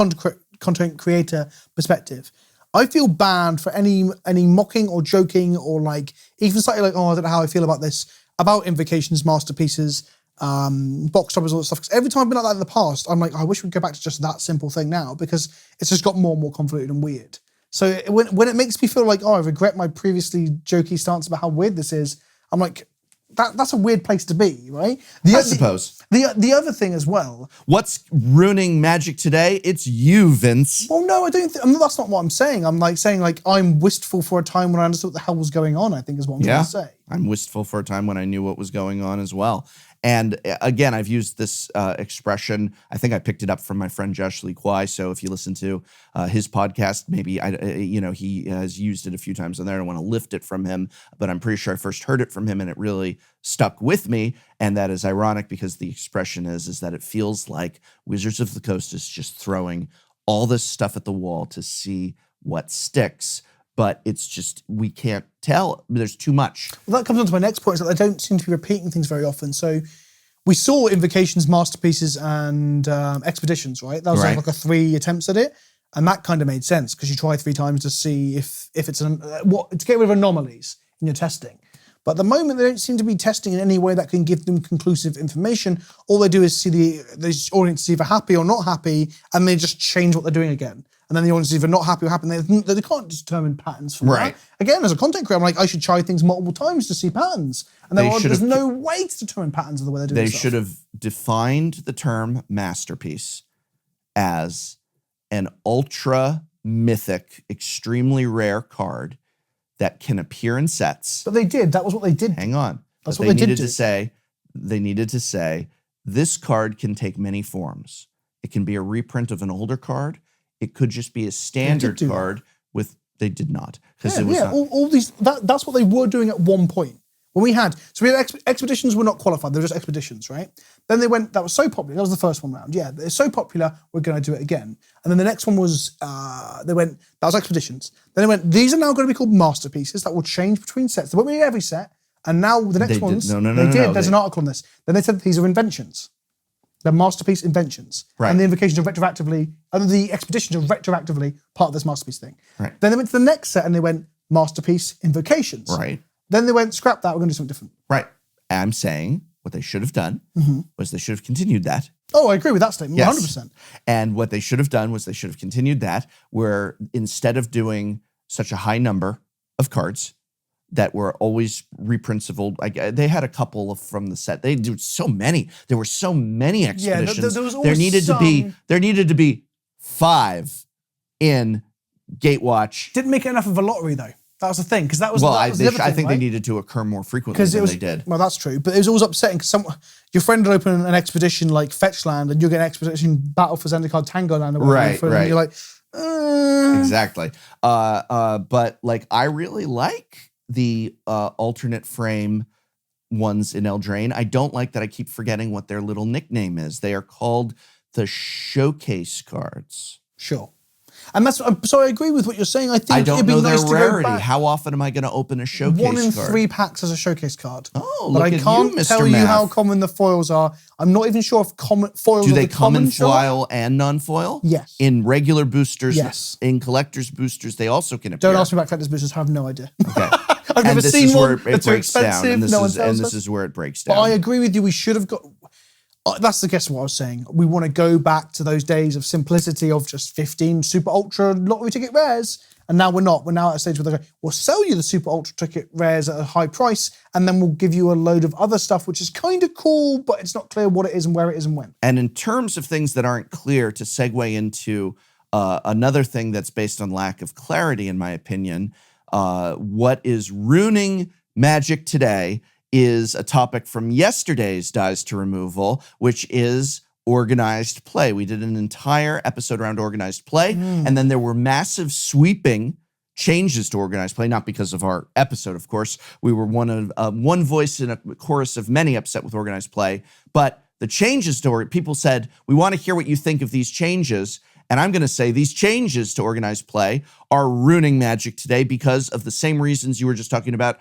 Speaker 1: content creator perspective, I feel bad for any mocking or joking or like even slightly like, oh, I don't know how I feel about this, about invocations, masterpieces, box toppers, all that stuff. Because every time I've been like that in the past, I'm like, I wish we'd go back to just that simple thing now, because it's just got more and more convoluted and weird. So when it makes me feel like, oh, I regret my previously jokey stance about how weird this is, I'm like, that's a weird place to be, right?
Speaker 2: I suppose.
Speaker 1: The other thing as well.
Speaker 2: What's ruining Magic today? It's you, Vince.
Speaker 1: Well, no, I don't think, that's not what I'm saying. I'm like saying like, I'm wistful for a time when I understood what the hell was going on, I think is what I'm trying to say.
Speaker 2: I'm wistful for a time when I knew what was going on as well. And again, I've used this expression. I think I picked it up from my friend Josh Lee Kwai. So if you listen to his podcast, maybe he has used it a few times on there. I don't want to lift it from him, but I'm pretty sure I first heard it from him, and it really stuck with me. And that is ironic because the expression is that it feels like Wizards of the Coast is just throwing all this stuff at the wall to see what sticks. But it's just, we can't tell. There's too much. Well,
Speaker 1: that comes on to my next point, is that they don't seem to be repeating things very often. So we saw Invocations, Masterpieces, and Expeditions, right? That was like a 3 attempts at it. And that kind of made sense, because you try 3 times to see if it's to get rid of anomalies in your testing. But at the moment, they don't seem to be testing in any way that can give them conclusive information. All they do is see the audience is either happy or not happy, and they just change what they're doing again. And then the audience is either not happy or happy. They can't determine patterns from that. Again, as a content creator, I'm like, I should try things multiple times to see patterns. And there's no way to determine patterns of the way they're doing stuff.
Speaker 2: They should have defined the term masterpiece as an ultra mythic, extremely rare card that can appear in sets.
Speaker 1: But they did. That was what they did.
Speaker 2: Hang on.
Speaker 1: That's what they did do.
Speaker 2: They needed to say, this card can take many forms. It can be a reprint of an older card. It could just be a standard card with, they did not. Because it was not.
Speaker 1: All these, that's what they were doing at one point. When we had Expeditions were not qualified, they were just Expeditions, right? Then they went, that was so popular, that was the first one round. Yeah, it's so popular, we're going to do it again. And then the next one was, they went, that was Expeditions. Then they went, these are now going to be called Masterpieces that will change between sets. They won't be in every set. And now the next ones, there's an article on this. Then they said that these are inventions. They're masterpiece inventions. Right. And the invocations are retroactively, and the expeditions are retroactively part of this masterpiece thing.
Speaker 2: Right.
Speaker 1: Then they went to the next set and they went masterpiece invocations.
Speaker 2: Right.
Speaker 1: Then they went, scrap that, we're going to do something different.
Speaker 2: Right. I'm saying what they should have done was they should have continued that.
Speaker 1: Oh, I agree with that statement,
Speaker 2: yes.
Speaker 1: 100%.
Speaker 2: And what they should have done was they should have continued that, where instead of doing such a high number of cards that were always reprints of old, they had a couple from the set. They did so many. There were so many expeditions.
Speaker 1: Yeah, there was always
Speaker 2: there needed to be 5 in Gatewatch.
Speaker 1: Didn't make it enough of a lottery though. That was the thing, because that was.
Speaker 2: Well,
Speaker 1: the other thing,
Speaker 2: I think
Speaker 1: right?
Speaker 2: they needed to occur more frequently than they did.
Speaker 1: Well, that's true, but it was always upsetting because your friend would open an expedition like Fetchland, and you get an expedition Battle for Zendikar Tango Land, or whatever, and you're like,
Speaker 2: exactly. But like, I really like the alternate frame ones in Eldraine. I don't like that I keep forgetting what their little nickname is. They are called the showcase cards.
Speaker 1: Sure. And so I agree with what you're saying. I think
Speaker 2: I don't
Speaker 1: it'd be
Speaker 2: know
Speaker 1: nice
Speaker 2: their rarity.
Speaker 1: To go back.
Speaker 2: How often am I going to open a showcase card?
Speaker 1: 1 in 3 packs as a showcase card.
Speaker 2: Oh,
Speaker 1: but
Speaker 2: look
Speaker 1: I
Speaker 2: at
Speaker 1: can't
Speaker 2: you, Mr.
Speaker 1: tell you
Speaker 2: Math.
Speaker 1: how common the foils are. I'm not even sure if foils
Speaker 2: Do
Speaker 1: are
Speaker 2: they
Speaker 1: the
Speaker 2: come in
Speaker 1: common
Speaker 2: foil and non-foil?
Speaker 1: Yes.
Speaker 2: In regular boosters?
Speaker 1: Yes.
Speaker 2: In collector's boosters, they also can appear.
Speaker 1: Don't ask me about collector's boosters. I have no idea.
Speaker 2: Okay.
Speaker 1: I've never seen one.
Speaker 2: It
Speaker 1: too
Speaker 2: breaks down,
Speaker 1: expensive.
Speaker 2: and
Speaker 1: This
Speaker 2: is where it breaks down.
Speaker 1: But I agree with you. We should have got. That's the guess what I was saying. We want to go back to those days of simplicity of just 15 super ultra lottery ticket rares. And now we're not. We're now at a stage where we'll sell you the super ultra ticket rares at a high price, and then we'll give you a load of other stuff, which is kind of cool, but it's not clear what it is and where it is and when.
Speaker 2: And in terms of things that aren't clear, to segue into another thing that's based on lack of clarity, in my opinion, what is ruining Magic today is a topic from yesterday's Dies to Removal, which is organized play. We did an entire episode around organized play, and then there were massive sweeping changes to organized play, not because of our episode, of course. We were one voice in a chorus of many upset with organized play, but the changes to people said, we want to hear what you think of these changes. And I'm going to say these changes to organized play are ruining Magic today because of the same reasons you were just talking about.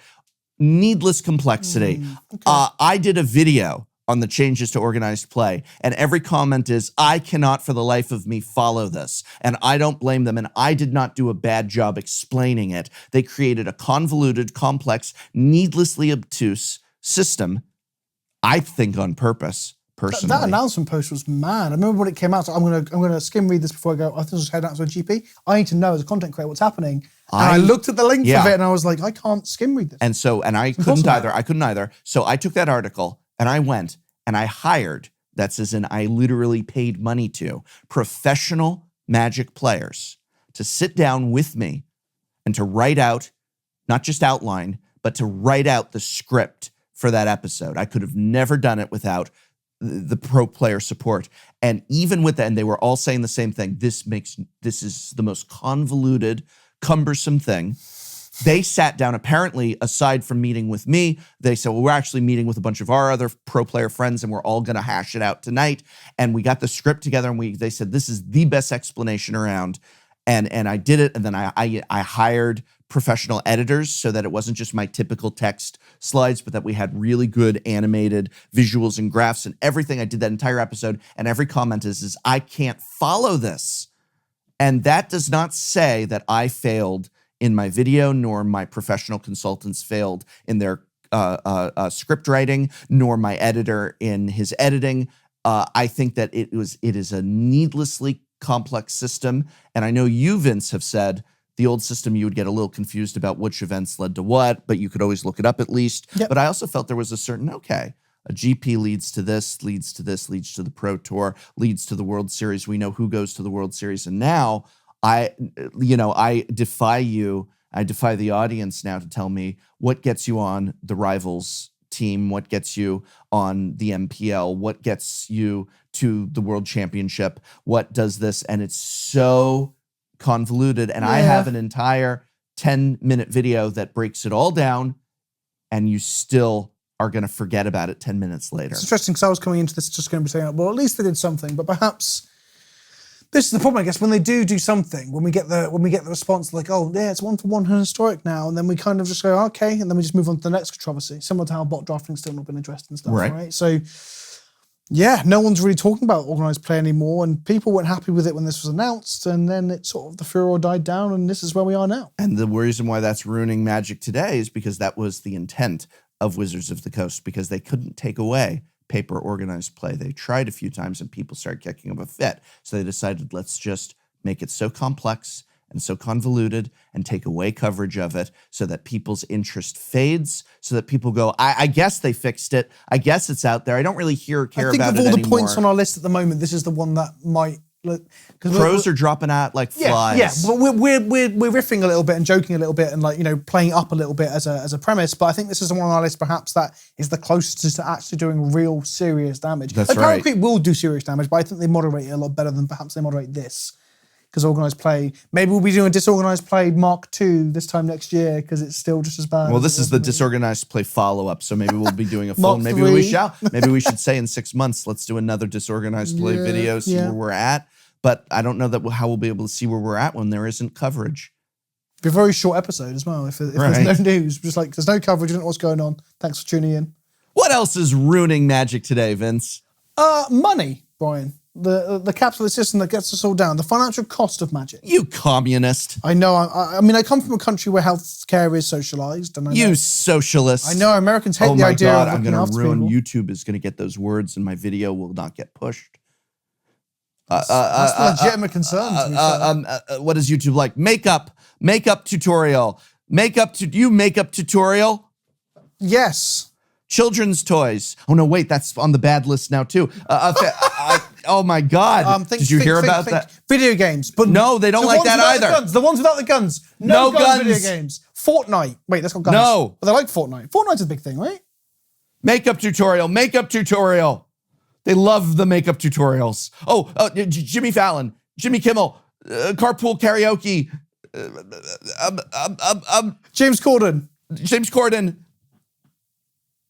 Speaker 2: needless complexity. I did a video on the changes to organized play, and every comment is, I cannot for the life of me follow this, and I don't blame them, and I did not do a bad job explaining it. They created a convoluted, complex, needlessly obtuse system, I think on purpose, personally.
Speaker 1: That announcement post was mad. I remember when it came out, so I'm gonna skim read this before I go, I think I was heading out to a GP. I need to know as a content creator what's happening. And I looked at the link of it and I was like, I can't skim read this.
Speaker 2: And I couldn't either. So I took that article and I went and I hired, that's as in I literally paid money to, professional Magic players to sit down with me and to write out, not just outline, but to write out the script for that episode. I could have never done it without the pro player support. And even with that, and they were all saying the same thing, this is the most convoluted, cumbersome thing. They sat down, apparently, aside from meeting with me, they said, well, we're actually meeting with a bunch of our other pro player friends and we're all gonna hash it out tonight. And we got the script together and they said, this is the best explanation around. And I did it, and then I hired professional editors so that it wasn't just my typical text slides, but that we had really good animated visuals and graphs and everything. I did that entire episode, and every comment is I can't follow this. And that does not say that I failed in my video, nor my professional consultants failed in their script writing, nor my editor in his editing. I think that it is a needlessly complex system. And I know you, Vince, have said the old system, you would get a little confused about which events led to what, but you could always look it up at least. Yep. But I also felt there was a certain, a GP leads to this, leads to this, leads to the Pro Tour, leads to the World Series. We know who goes to the World Series. And now I defy the audience now to tell me what gets you on the Rivals team, what gets you on the MPL, what gets you to the World Championship, what does this, and it's so convoluted. And I have an entire 10-minute video that breaks it all down, and you still are going to forget about it 10 minutes later. It's
Speaker 1: interesting because I was coming into this just going to be saying, well, at least they did something, but perhaps this is the problem, I guess, when they do something, when we get the response like, oh, yeah, it's 1-for-1 historic now, and then we kind of just go, okay, and then we just move on to the next controversy, similar to how bot drafting's still not been addressed and stuff, right? So, yeah, no one's really talking about organised play anymore, and people weren't happy with it when this was announced, and then it sort of, the furor died down, and this is where we are now.
Speaker 2: And the reason why that's ruining Magic today is because that was the intent of Wizards of the Coast, because they couldn't take away paper organized play. They tried a few times and people started kicking up a fit. So they decided, let's just make it so complex and so convoluted and take away coverage of it so that people's interest fades, so that people go, I guess they fixed it. I guess it's out there. I don't really care about it anymore.
Speaker 1: I think of all the points on our list at the moment, this is the one that might...
Speaker 2: Pros are dropping out like flies.
Speaker 1: Yeah, but we're riffing a little bit and joking a little bit and playing it up a little bit as a premise. But I think this is the one on our list perhaps that is the closest to actually doing real serious damage.
Speaker 2: That's right.
Speaker 1: Power Creep will do serious damage, but I think they moderate it a lot better than perhaps they moderate this. Because organised play, maybe we'll be doing a disorganised play Mark II this time next year because it's still just as bad.
Speaker 2: Well, this is the disorganised play follow-up, so maybe we'll be doing a full. Maybe we shall. Maybe we should say in 6 months, let's do another disorganised play video, see where we're at. But I don't know how we'll be able to see where we're at when there isn't coverage.
Speaker 1: It'll be a very short episode as well. If there's no news, just like there's no coverage, you don't know what's going on. Thanks for tuning in.
Speaker 2: What else is ruining Magic today, Vince?
Speaker 1: Money, Brian. The capitalist system that gets us all down. The financial cost of Magic.
Speaker 2: You communist.
Speaker 1: I know. I mean, I come from a country where healthcare is socialized. And
Speaker 2: you socialist.
Speaker 1: I know Americans hate the idea of
Speaker 2: I'm going to ruin
Speaker 1: people.
Speaker 2: YouTube is going to get those words and my video will not get pushed.
Speaker 1: That's a legitimate concern.
Speaker 2: What is YouTube like? Makeup tutorial. Makeup tutorial?
Speaker 1: Yes.
Speaker 2: Children's toys. Oh no, wait, that's on the bad list now too. Oh my God! Did you hear about that?
Speaker 1: Video games, but
Speaker 2: no, they don't like that either.
Speaker 1: The ones without the guns.
Speaker 2: No guns.
Speaker 1: Video games. Fortnite. Wait, that's got guns.
Speaker 2: No,
Speaker 1: but they like Fortnite. Fortnite's a big thing, right?
Speaker 2: Makeup tutorial. They love the makeup tutorials. Jimmy Fallon, Jimmy Kimmel, carpool karaoke.
Speaker 1: James
Speaker 2: Corden.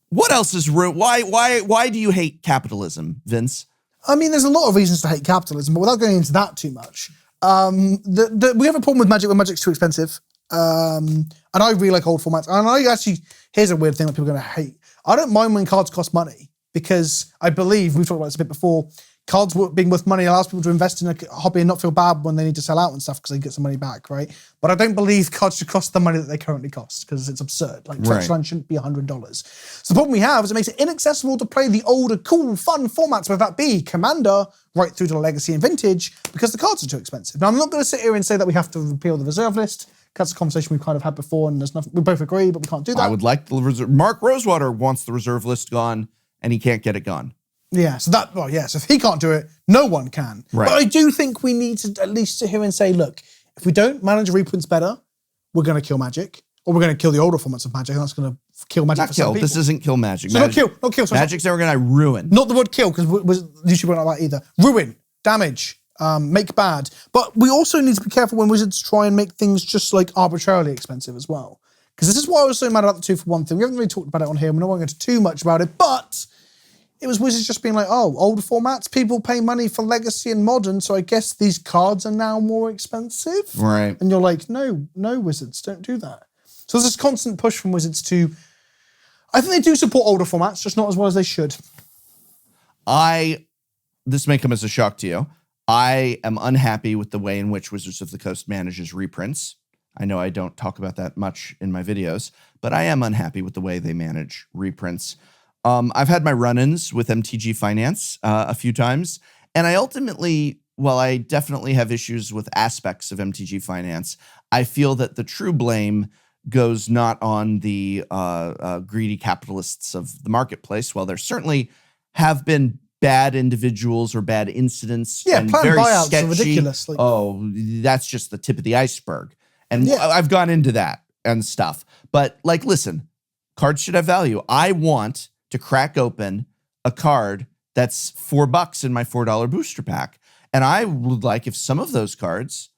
Speaker 2: What else is ruined? Why do you hate capitalism, Vince?
Speaker 1: I mean, there's a lot of reasons to hate capitalism, but without going into that too much, we have a problem with Magic when Magic's too expensive. And I really like old formats. And I actually, here's a weird thing that people are going to hate. I don't mind when cards cost money because I believe, we've talked about this a bit before, cards being worth money allows people to invest in a hobby and not feel bad when they need to sell out and stuff because they get some money back, right? But I don't believe cards should cost the money that they currently cost because it's absurd. Like, Fetchland shouldn't be $100. So the problem we have is it makes it inaccessible to play the older, cool, fun formats, whether that be Commander, right through to Legacy and Vintage, because the cards are too expensive. Now, I'm not going to sit here and say that we have to repeal the reserve list. That's a conversation we've kind of had before, and there's nothing. We both agree, but we can't do that.
Speaker 2: I would like the reserve. Mark Rosewater wants the reserve list gone, and he can't get it gone.
Speaker 1: Yeah, so if he can't do it, no one can.
Speaker 2: Right.
Speaker 1: But I do think we need to at least sit here and say, look, if we don't manage reprints better, we're going to kill Magic, or we're going to kill the older formats of Magic, and that's going to kill Magic for some people.
Speaker 2: This isn't kill Magic.
Speaker 1: So not kill. Sorry,
Speaker 2: Magic's never going to ruin.
Speaker 1: Not the word kill, because YouTube won't like that either. Ruin, damage, make bad. But we also need to be careful when Wizards try and make things just like arbitrarily expensive as well. Because this is why I was so mad about the 2-for-1 thing. We haven't really talked about it on here. We're not going to go into too much about it, but it was Wizards just being like, oh, older formats, people pay money for Legacy and Modern, so I guess these cards are now more expensive.
Speaker 2: Right.
Speaker 1: And you're like, no, Wizards, don't do that. So there's this constant push from Wizards to, I think they do support older formats, just not as well as they should.
Speaker 2: This may come as a shock to you. I am unhappy with the way in which Wizards of the Coast manages reprints. I know I don't talk about that much in my videos, but I am unhappy with the way they manage reprints. I've had my run-ins with MTG Finance a few times, and I ultimately, while I definitely have issues with aspects of MTG Finance, I feel that the true blame goes not on the greedy capitalists of the marketplace. While there certainly have been bad individuals or bad incidents,
Speaker 1: yeah,
Speaker 2: and
Speaker 1: planned
Speaker 2: very
Speaker 1: buyouts
Speaker 2: sketchy,
Speaker 1: are ridiculous. Like,
Speaker 2: that's just the tip of the iceberg. And I've gone into that and stuff. But like, listen, cards should have value. I want to crack open a card that's $4 in my $4 booster pack. And I would like if some of those cards.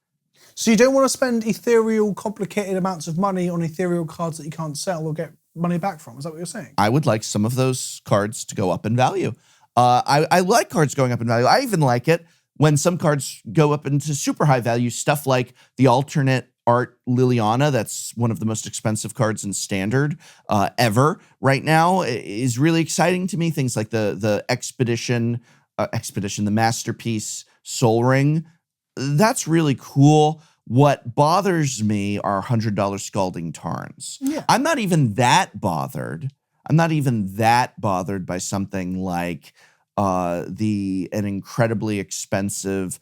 Speaker 1: So you don't want to spend ethereal, complicated amounts of money on ethereal cards that you can't sell or get money back from. Is that what you're saying?
Speaker 2: I would like some of those cards to go up in value. I like cards going up in value. I even like it when some cards go up into super high value, stuff like the alternate art Liliana, that's one of the most expensive cards in Standard ever right now, is really exciting to me. Things like the Expedition, the Masterpiece Soul Ring, that's really cool. What bothers me are $100 Scalding Tarns.
Speaker 1: Yeah.
Speaker 2: I'm not even that bothered. By something like an incredibly expensive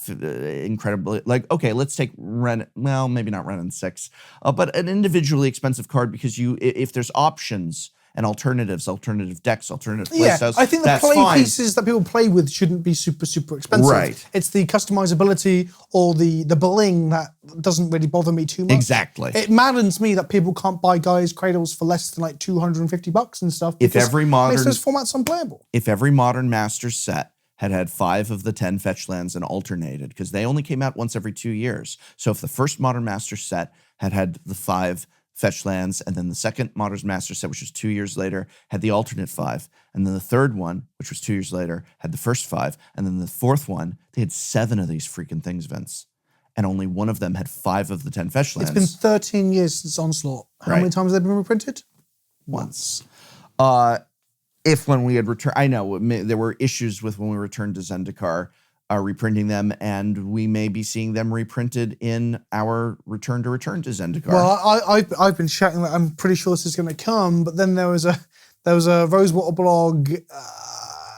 Speaker 2: incredibly, like, okay, let's take maybe not Ren and 6, but an individually expensive card, because if there's options and alternatives, alternative decks, alternative playstyles,
Speaker 1: I think the play pieces that people play with shouldn't be super, super expensive.
Speaker 2: Right.
Speaker 1: It's the customizability or the bling that doesn't really bother me too much.
Speaker 2: Exactly.
Speaker 1: It maddens me that people can't buy Gaia's Cradles for less than like $250 and stuff.
Speaker 2: If every modern,
Speaker 1: makes those formats unplayable.
Speaker 2: If every modern Masters set had 5 of the 10 fetch lands and alternated, because they only came out once every 2 years. So if the first Modern Masters set had the 5 fetch lands, and then the second Modern Masters set, which was 2 years later, had the alternate 5, and then the third one, which was 2 years later, had the first 5, and then the fourth one, they had 7 of these freaking things, Vince. And only one of them had 5 of the 10 fetch lands.
Speaker 1: It's been 13 years since Onslaught. How many times have they been reprinted? Once.
Speaker 2: If when we had returned, I know there were issues with when we returned to Zendikar, reprinting them, and we may be seeing them reprinted in our return to Zendikar.
Speaker 1: Well, I've been shouting that I'm pretty sure this is going to come, but then there was a Rosewater blog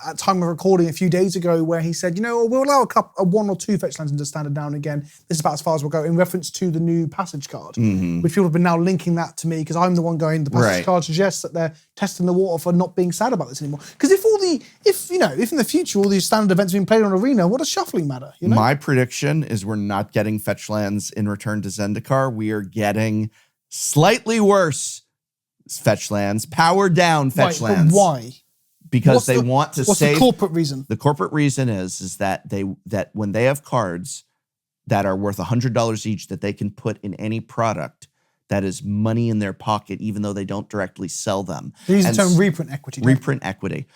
Speaker 1: at time of recording a few days ago where he said, we'll allow a 1 or 2 fetch lands into Standard now and again. This is about as far as we'll go, in reference to the new Passage card, which people have been now linking that to me, because I'm the one going, the Passage card suggests that they're testing the water for not being sad about this anymore. Because if in the future all these Standard events are being played on Arena, what does shuffling matter?
Speaker 2: My prediction is we're not getting fetch lands in Return to Zendikar. We are getting slightly worse fetch lands, powered down fetch lands.
Speaker 1: But why?
Speaker 2: Because they want to save.
Speaker 1: What's the corporate reason? The
Speaker 2: corporate reason is that when they have cards that are worth $100 each that they can put in any product that is money in their pocket, even though they don't directly sell them.
Speaker 1: They use the
Speaker 2: And
Speaker 1: term reprint equity. don't they?
Speaker 2: reprint equity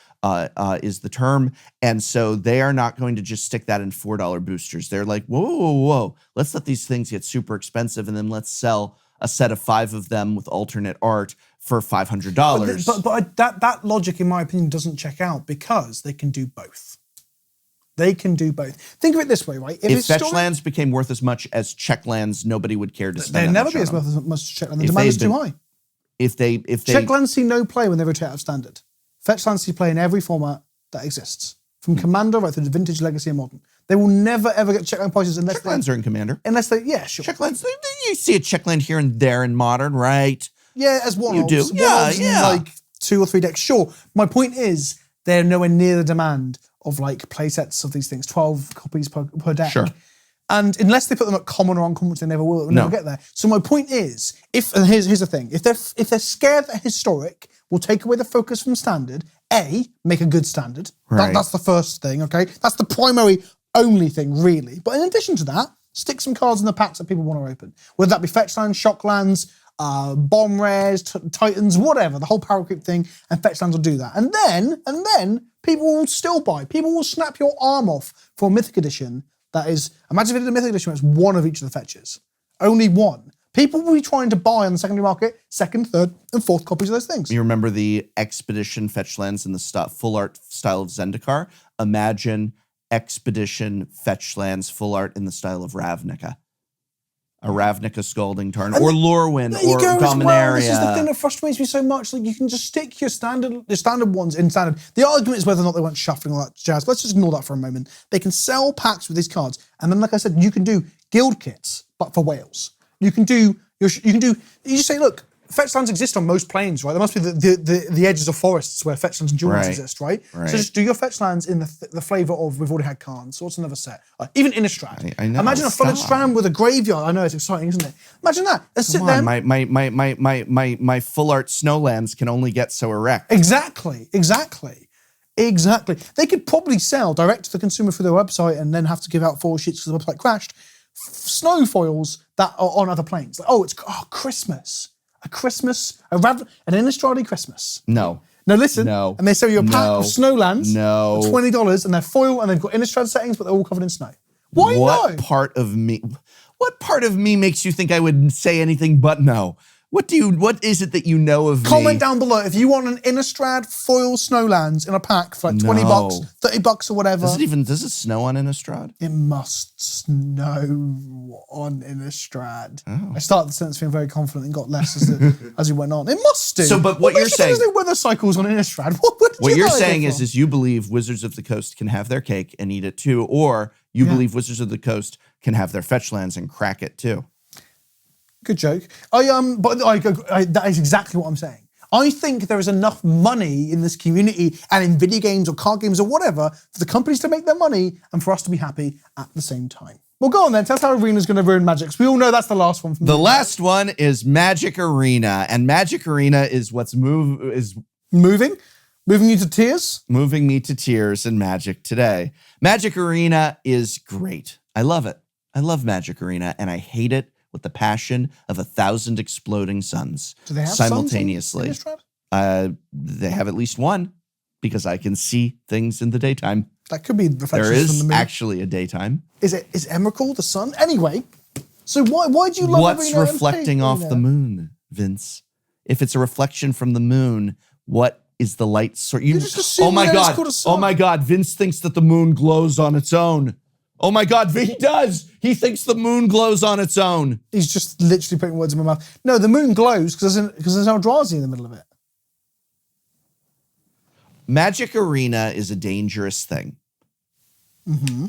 Speaker 2: is the term. And so they are not going to just stick that in $4 boosters. They're like, whoa. Let's let these things get super expensive and then let's sell a set of 5 of them with alternate art for $500.
Speaker 1: But that logic, in my opinion, doesn't check out because they can do both. They can do both. Think of it this way, right?
Speaker 2: If fetch lands became worth as much as check lands, nobody would care to spend
Speaker 1: they'd
Speaker 2: that
Speaker 1: never
Speaker 2: much
Speaker 1: be
Speaker 2: on
Speaker 1: as
Speaker 2: them.
Speaker 1: worth as much as check land. The
Speaker 2: If
Speaker 1: demand
Speaker 2: they
Speaker 1: is
Speaker 2: had
Speaker 1: too
Speaker 2: been-
Speaker 1: high.
Speaker 2: If they
Speaker 1: Check lands see no play when they rotate out of standard. Fetch lands see play in every format that exists, from Commander right through to Vintage, Legacy, and Modern. They will never ever get check land prices unless
Speaker 2: check lands are in Commander.
Speaker 1: yeah, sure.
Speaker 2: Check lands, you see a check land here and there in Modern, right?
Speaker 1: Yeah, as one
Speaker 2: You do. Yeah.
Speaker 1: like 2 or 3 decks. Sure. My point is they're nowhere near the demand of like play sets of these things, 12 copies per deck.
Speaker 2: Sure.
Speaker 1: And unless they put them at common or uncommon, which they never will, it will never get there. So my point is, and here's the thing, if they're scared that historic will take away the focus from standard, A, make a good standard.
Speaker 2: Right.
Speaker 1: That's the first thing, okay? That's the primary only thing, really. But in addition to that, stick some cards in the packs that people want to open. Whether that be fetch lands, shock lands, bomb rares, titans, whatever, the whole power creep thing, and fetch lands will do that. And then people will still buy. People will snap your arm off for a Mythic Edition that is, imagine if it did a Mythic Edition where it's 1 of each of the fetches. Only 1. People will be trying to buy on the secondary market 2nd, 3rd, and 4th copies of those things.
Speaker 2: You remember the Expedition fetch lands in the full art style of Zendikar? Imagine Expedition fetch lands full art in the style of Ravnica. A Ravnica Scalding Tarn, or Lorwyn,
Speaker 1: There you
Speaker 2: or
Speaker 1: go as well. This is the
Speaker 2: Dominaria.
Speaker 1: thing that frustrates me so much. Like, you can just stick your standard ones in standard. The argument is whether or not they want shuffling all that jazz. Let's just ignore that for a moment. They can sell packs with these cards, and then, like I said, you can do guild kits, but for whales. You just say, look, fetch lands exist on most planes, right? There must be the edges of forests where fetch lands and dual lands
Speaker 2: Right.
Speaker 1: exist, right?
Speaker 2: Right.
Speaker 1: So just do your fetch lands in the flavour of we've already had Khans. So what's another set? Even Innistrad.
Speaker 2: I know,
Speaker 1: Imagine a Flooded
Speaker 2: stop.
Speaker 1: Strand with a graveyard. I know it's exciting, isn't it? Imagine that. Let's sit
Speaker 2: Come
Speaker 1: there.
Speaker 2: on, my full art snowlands can only get so erect.
Speaker 1: Exactly. They could probably sell direct to the consumer through their website and then have to give out 4 sheets because the website crashed. Snow foils that are on other planes. Like, it's Christmas. An Innistrad Christmas.
Speaker 2: No.
Speaker 1: Now listen,
Speaker 2: No.
Speaker 1: and they sell you a pack
Speaker 2: No.
Speaker 1: of Snowlands
Speaker 2: No.
Speaker 1: for $20 and they're foil and they've got Innistrad settings, but they're all covered in snow. Why
Speaker 2: What
Speaker 1: no?
Speaker 2: part of me makes you think I would say anything but no? What is it that you know of
Speaker 1: Comment
Speaker 2: me?
Speaker 1: down below if you want an Innistrad foil Snowlands in a pack for like $20,
Speaker 2: No.
Speaker 1: $30 or whatever.
Speaker 2: Does it snow on Innistrad?
Speaker 1: It must snow on Innistrad.
Speaker 2: Oh.
Speaker 1: I started the sentence feeling very confident and got less as we went on. It must do.
Speaker 2: So, but what you're
Speaker 1: makes you think
Speaker 2: saying-
Speaker 1: there's no weather cycles on Innistrad.
Speaker 2: What you're saying is you believe Wizards of the Coast can have their cake and eat it too, or you believe Wizards of the Coast can have their fetch lands and crack it too.
Speaker 1: Good joke. That is exactly what I'm saying. I think there is enough money in this community and in video games or card games or whatever for the companies to make their money and for us to be happy at the same time. Well, go on then. Tell us how Arena's going to ruin Magic. 'Cause we all know that's the last one from
Speaker 2: The last one is Magic Arena, and Magic Arena is
Speaker 1: moving you to tears.
Speaker 2: moving me to tears in Magic today. Magic Arena is great. I love it. I love Magic Arena, and I hate it with the passion of 1,000 exploding suns
Speaker 1: Do they have
Speaker 2: simultaneously.
Speaker 1: suns in Innistrad?
Speaker 2: They have at least one because I can see things in the daytime.
Speaker 1: That could be reflections
Speaker 2: There
Speaker 1: from the
Speaker 2: is
Speaker 1: moon.
Speaker 2: actually a daytime.
Speaker 1: Is Emrakul the sun? Anyway, so why do you love
Speaker 2: What's
Speaker 1: Arena and
Speaker 2: reflecting
Speaker 1: hate
Speaker 2: off
Speaker 1: Arena?
Speaker 2: the moon, Vince? If it's a reflection from the moon, what is the light source?
Speaker 1: You just assume
Speaker 2: Oh my
Speaker 1: that it's
Speaker 2: god!
Speaker 1: called a sun.
Speaker 2: Oh my god! Vince thinks that the moon glows on its own. Oh my god! He does. He thinks the moon glows on its own.
Speaker 1: He's just literally putting words in my mouth. No, the moon glows because there's Eldrazi in the middle of it.
Speaker 2: Magic Arena is a dangerous thing.
Speaker 1: Mm-hmm.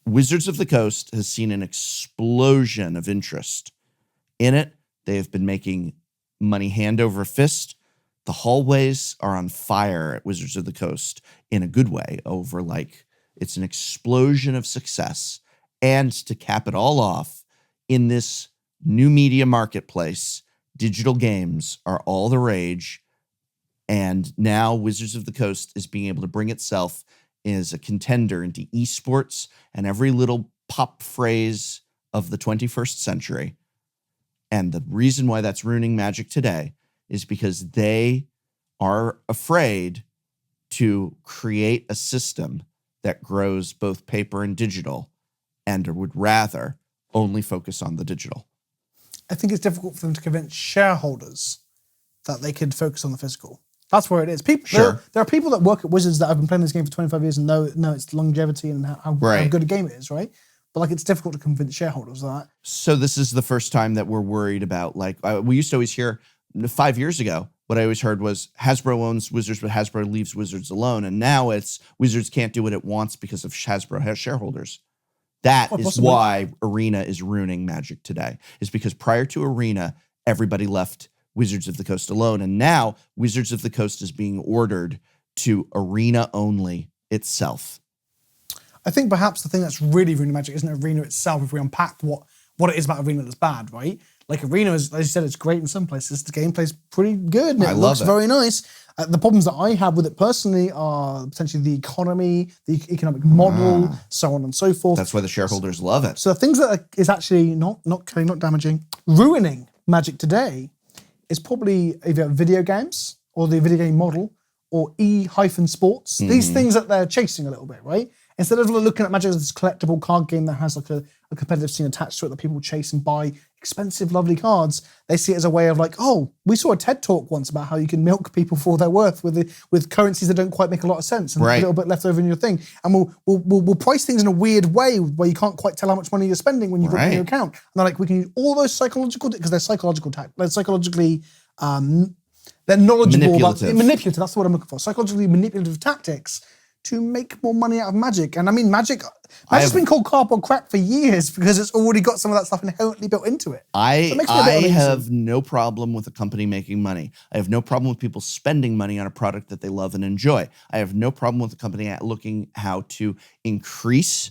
Speaker 2: Wizards of the Coast has seen an explosion of interest in it. They have been making money hand over fist. The hallways are on fire at Wizards of the Coast in a good way it's an explosion of success. And to cap it all off, in this new media marketplace, digital games are all the rage. And now Wizards of the Coast is being able to bring itself as a contender into esports and every little pop phrase of the 21st century. And the reason why that's ruining Magic today is because they are afraid to create a system that grows both paper and digital, and would rather only focus on the digital.
Speaker 1: I think it's difficult for them to convince shareholders that they could focus on the physical. That's where it is. People,
Speaker 2: Sure.
Speaker 1: there are people that work at Wizards that have been playing this game for 25 years and know its longevity and how good a game it is, right? But like, it's difficult to convince shareholders of that.
Speaker 2: So this is the first time that we're worried about, like, we used to always hear 5 years ago, what I always heard was Hasbro owns Wizards, but Hasbro leaves Wizards alone. And now it's Wizards can't do what it wants because of Hasbro has shareholders. That is
Speaker 1: possibly.
Speaker 2: why Arena is ruining Magic today, is because prior to Arena, everybody left Wizards of the Coast alone. And now Wizards of the Coast is being ordered to Arena only itself.
Speaker 1: I think perhaps the thing that's really ruining Magic isn't Arena itself, if we unpack what it is about Arena that's bad, right? Like, Arena, is, as you said, it's great in some places. The gameplay's pretty good and it looks very nice. The problems that I have with it personally are potentially the economy, the economic model, so on and so forth.
Speaker 2: That's why the shareholders love it.
Speaker 1: So the things that is actually not killing, not damaging, ruining Magic today is probably either video games or the video game model or E-sports. These things that they're chasing a little bit, right? Instead of looking at Magic as this collectible card game that has like a competitive scene attached to it that people chase and buy expensive, lovely cards, they see it as a way of like, oh, we saw a TED talk once about how you can milk people for their worth with currencies that don't quite make a lot of sense and a little bit left over in your thing. And we'll price things in a weird way where you can't quite tell how much money you're spending when you put it in your account. And they're like, we can use all those psychological, because they're psychologically, they're knowledgeable about manipulative. That's the word I'm looking for. Psychologically manipulative tactics to make more money out of Magic. And I mean, Magic's been called cardboard crack for years because it's already got some of that stuff inherently built into it.
Speaker 2: I have no problem with a company making money. I have no problem with people spending money on a product that they love and enjoy. I have no problem with a company looking how to increase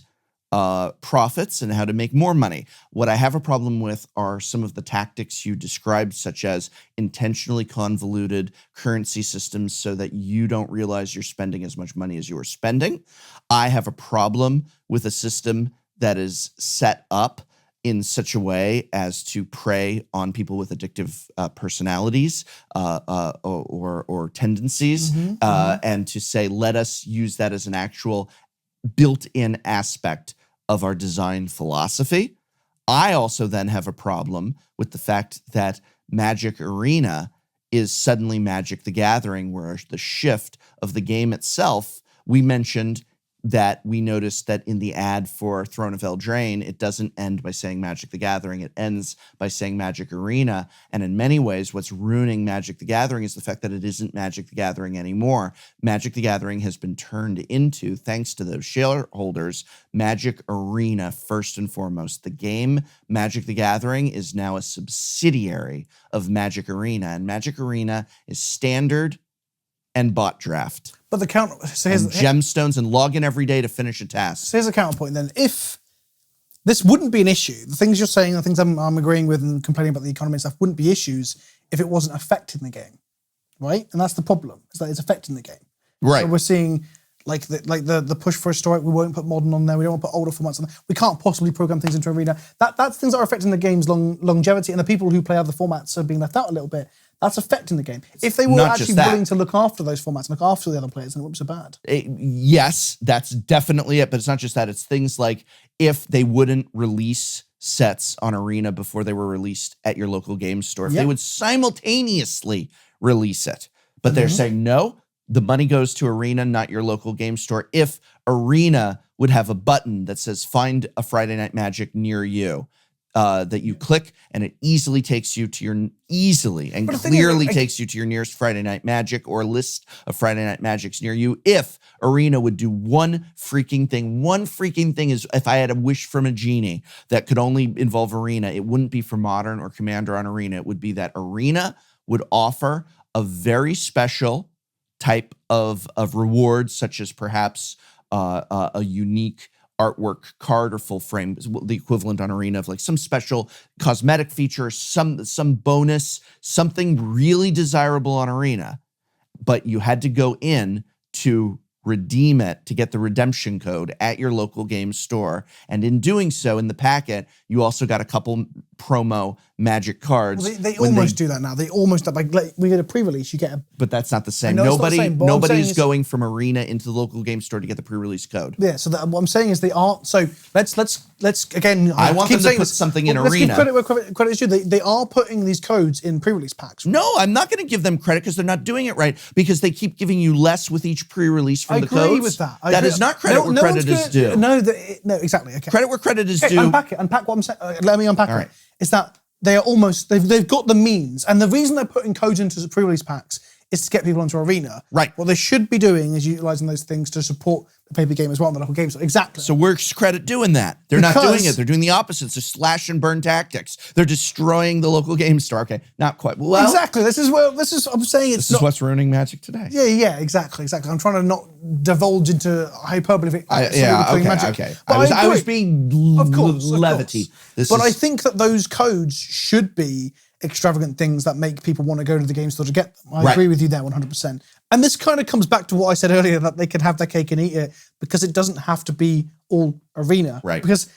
Speaker 2: profits and how to make more money. What I have a problem with are some of the tactics you described, such as intentionally convoluted currency systems so that you don't realize you're spending as much money as you are spending. I have a problem with a system that is set up in such a way as to prey on people with addictive personalities or tendencies, and to say, let us use that as an actual built-in aspect of our design philosophy. I also then have a problem with the fact that Magic Arena is suddenly Magic the Gathering, where the shift of the game itself, we mentioned that we noticed that in the ad for Throne of Eldraine, it doesn't end by saying Magic the Gathering, it ends by saying Magic Arena. And in many ways, what's ruining Magic the Gathering is the fact that it isn't Magic the Gathering anymore. Magic the Gathering has been turned into, thanks to those shareholders, Magic Arena first and foremost. The game Magic the Gathering is now a subsidiary of Magic Arena, and Magic Arena is standard and bot draft.
Speaker 1: But the counter, so here's
Speaker 2: gemstones and log in every day to finish a task.
Speaker 1: So here's a counterpoint then. If this wouldn't be an issue, the things you're saying, the things I'm agreeing with and complaining about the economy and stuff wouldn't be issues if it wasn't affecting the game, right? And that's the problem, is that it's affecting the game.
Speaker 2: Right.
Speaker 1: So we're seeing like the push for historic, we won't put modern on there, we don't want to put older formats on there. We can't possibly program things into Arena. That's things that are affecting the game's longevity, and the people who play other formats are being left out a little bit. That's affecting the game. If they were actually willing to look after those formats and look after the other players, then it wouldn't be so bad.
Speaker 2: Yes, that's definitely it. But it's not just that. It's things like if they wouldn't release sets on Arena before they were released at your local game store, if they would simultaneously release it. But they're saying, no, the money goes to Arena, not your local game store. If Arena would have a button that says, find a Friday Night Magic near you, that you click, and it easily takes you to your takes you to your nearest Friday Night Magic or a list of Friday Night Magics near you. If Arena would do one freaking thing is, if I had a wish from a genie that could only involve Arena, it wouldn't be for Modern or Commander on Arena. It would be that Arena would offer a very special type of reward, such as perhaps a unique artwork card or full frame, the equivalent on Arena of like some special cosmetic feature, some bonus, something really desirable on Arena. But you had to go in to redeem it, to get the redemption code at your local game store. And in doing so, in the packet, you also got a couple promo Magic cards.
Speaker 1: Well, they
Speaker 2: when
Speaker 1: almost do that now. They almost like we get a pre-release, you get a.
Speaker 2: But that's not the same.
Speaker 1: know it's not the same, but what I'm saying
Speaker 2: Nobody's
Speaker 1: is-
Speaker 2: going from Arena into the local game store to get the pre-release code.
Speaker 1: Yeah, so what I'm saying is they aren't. So let's again.
Speaker 2: I want
Speaker 1: keep
Speaker 2: them to
Speaker 1: saying
Speaker 2: put
Speaker 1: this,
Speaker 2: something in
Speaker 1: let's give
Speaker 2: Arena.
Speaker 1: credit where credit is due. They are putting these codes in pre-release packs.
Speaker 2: No, I'm not going to give them credit because they're not doing it right, because they keep giving you less with each pre-release from
Speaker 1: I
Speaker 2: the
Speaker 1: agree
Speaker 2: codes.
Speaker 1: with that.
Speaker 2: That is not credit where credit is due.
Speaker 1: No, exactly. Okay.
Speaker 2: Credit where credit is
Speaker 1: Okay,
Speaker 2: due.
Speaker 1: Unpack what I'm saying. Let me unpack
Speaker 2: right.
Speaker 1: it. Is that they are almost they've got the means, and the reason they're putting codes into the pre-release packs is to get people onto Arena.
Speaker 2: Right.
Speaker 1: What they should be doing is utilizing those things to support the paper game as well, and the local game store. Exactly.
Speaker 2: So where's credit doing that? They're not doing
Speaker 1: Because-
Speaker 2: it. They're doing the opposite. They're slash and burn tactics. They're destroying the local game store. Okay, not quite. Well,
Speaker 1: exactly. This is I'm saying it's
Speaker 2: this is what's ruining Magic today.
Speaker 1: Yeah, exactly. I'm trying to not divulge into hyperbole.
Speaker 2: Okay.
Speaker 1: But
Speaker 2: I was
Speaker 1: agree.
Speaker 2: being
Speaker 1: Of course.
Speaker 2: levity.
Speaker 1: But I think that those codes should be extravagant things that make people want to go to the game store to get them. I agree with you there 100%. And this kind of comes back to what I said earlier, that they could have their cake and eat it, because it doesn't have to be all Arena.
Speaker 2: Right.
Speaker 1: Because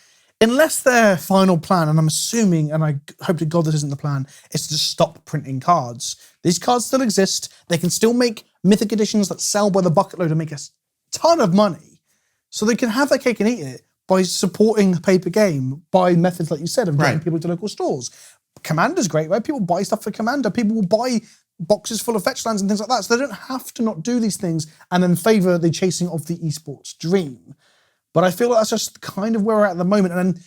Speaker 1: unless their final plan, and I'm assuming, and I hope to God this isn't the plan, is to just stop printing cards. These cards still exist. They can still make mythic editions that sell by the bucket load and make a ton of money. So they can have their cake and eat it by supporting the paper game by methods, like you said, of getting people to local stores. Commander's great, right? People buy stuff for Commander. People will buy boxes full of fetch lands and things like that. So they don't have to not do these things and then favor the chasing of the esports dream. But I feel like that's just kind of where we're at the moment. And then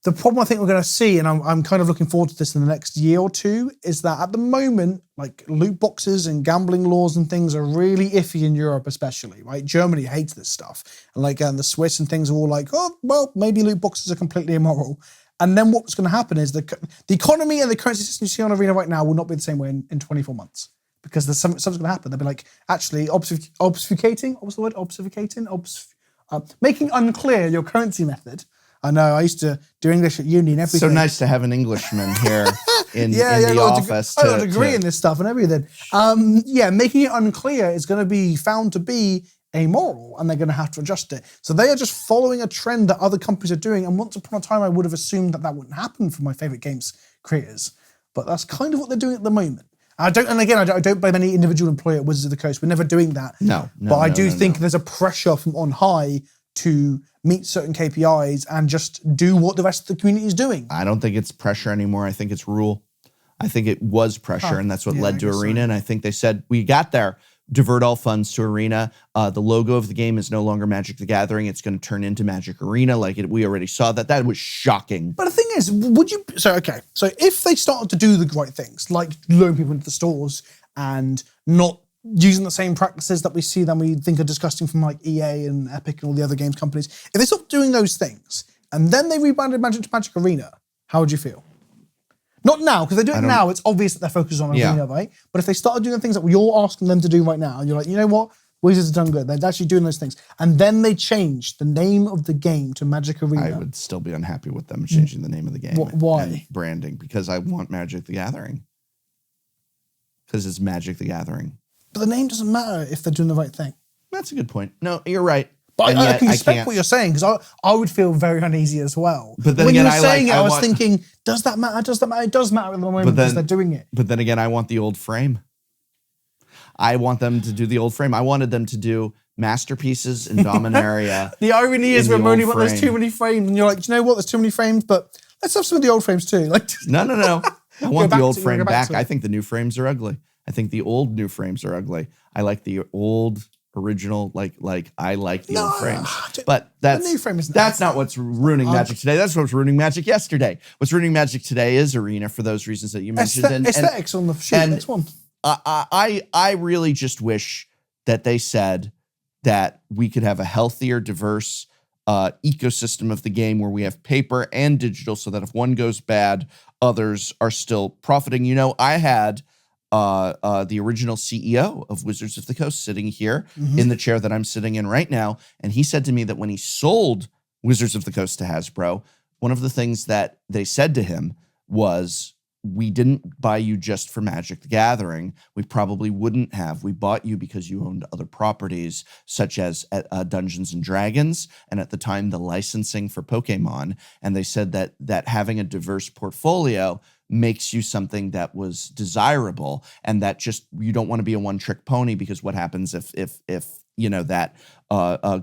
Speaker 1: the problem I think we're going to see, and I'm kind of looking forward to this in the next year or two, is that at the moment, like loot boxes and gambling laws and things are really iffy in Europe, especially, right? Germany hates this stuff. And like the Swiss and things are all like, oh, well, maybe loot boxes are completely immoral. And then what's going to happen is the economy and the currency system you see on Arena right now will not be the same way in 24 months. Because something's going to happen. They'll be like, actually, obfuscating, what's the word? Making unclear your currency method. I know, I used to do English at uni and everything.
Speaker 2: So nice to have an Englishman here in the office.
Speaker 1: I got a degree in this stuff and everything. Making it unclear is going to be found to be amoral, and they're going to have to adjust it. So they are just following a trend that other companies are doing, and once upon a time I would have assumed that wouldn't happen for my favorite games creators. But that's kind of what they're doing at the moment. I don't blame any individual employee at Wizards of the Coast. We're never doing that.
Speaker 2: No.
Speaker 1: But I do think there's a pressure from on high to meet certain KPIs and just do what the rest of the community is doing.
Speaker 2: I don't think it's pressure anymore. I think it's rule. I think it was pressure, and that's what led to Arena. And I think they said, we got there. Divert all funds to Arena. The logo of the game is no longer Magic the Gathering. It's going to turn into Magic Arena. We already saw that. That was shocking.
Speaker 1: But the thing is, so if they started to do the right things, like luring people into the stores and not using the same practices that we think are disgusting from like EA and Epic and all the other games companies, if they stopped doing those things and then they rebranded Magic to Magic Arena, how would you feel? Not now, because they do it now, it's obvious that they're focused on Arena, right? But if they started doing the things that you're asking them to do right now, and you're like, you know what? Wizards have done good. They're actually doing those things. And then they changed the name of the game to Magic Arena.
Speaker 2: I would still be unhappy with them changing the name of the game.
Speaker 1: Why?
Speaker 2: And branding, because I want Magic the Gathering. Because it's Magic the Gathering.
Speaker 1: But the name doesn't matter if they're doing the right thing.
Speaker 2: That's a good point. No, you're right.
Speaker 1: But
Speaker 2: and
Speaker 1: I
Speaker 2: yet
Speaker 1: can
Speaker 2: I
Speaker 1: respect
Speaker 2: can't.
Speaker 1: what you're saying, because I would feel very uneasy as well.
Speaker 2: But then
Speaker 1: when
Speaker 2: again,
Speaker 1: you were saying
Speaker 2: I
Speaker 1: I was
Speaker 2: want-
Speaker 1: thinking, does that matter? Does that matter? It does matter at the moment because they're doing it.
Speaker 2: But then again, I want the old frame. I want them to do the old frame. I wanted them to do masterpieces in Dominaria.
Speaker 1: The irony is we're
Speaker 2: the
Speaker 1: moaning
Speaker 2: old
Speaker 1: about there's too many frames, and you're like, do you know what? There's too many frames, but let's have some of the old frames too. Like,
Speaker 2: No. I want
Speaker 1: back
Speaker 2: the old
Speaker 1: to-
Speaker 2: frame
Speaker 1: go back
Speaker 2: back.
Speaker 1: to it.
Speaker 2: I think the new frames are ugly. I think the old new frames are ugly. I like the old original, like I like the old frames. But that's
Speaker 1: new frame isn't
Speaker 2: that's not what's ruining Magic today. That's what's ruining Magic yesterday. What's ruining Magic today is Arena for those reasons that you mentioned.
Speaker 1: aesthetics on the shoot.
Speaker 2: and-
Speaker 1: Next one.
Speaker 2: I really just wish that they said that we could have a healthier, diverse ecosystem of the game where we have paper and digital, so that if one goes bad, others are still profiting. You know, I had the original CEO of Wizards of the Coast sitting here in the chair that I'm sitting in right now, and he said to me that when he sold Wizards of the Coast to Hasbro, one of the things that they said to him was, we didn't buy you just for Magic the Gathering. We probably wouldn't have. We bought you because you owned other properties, such as Dungeons and Dragons, and at the time, the licensing for Pokemon. And they said that having a diverse portfolio makes you something that was desirable, and that just you don't want to be a one-trick pony, because what happens if that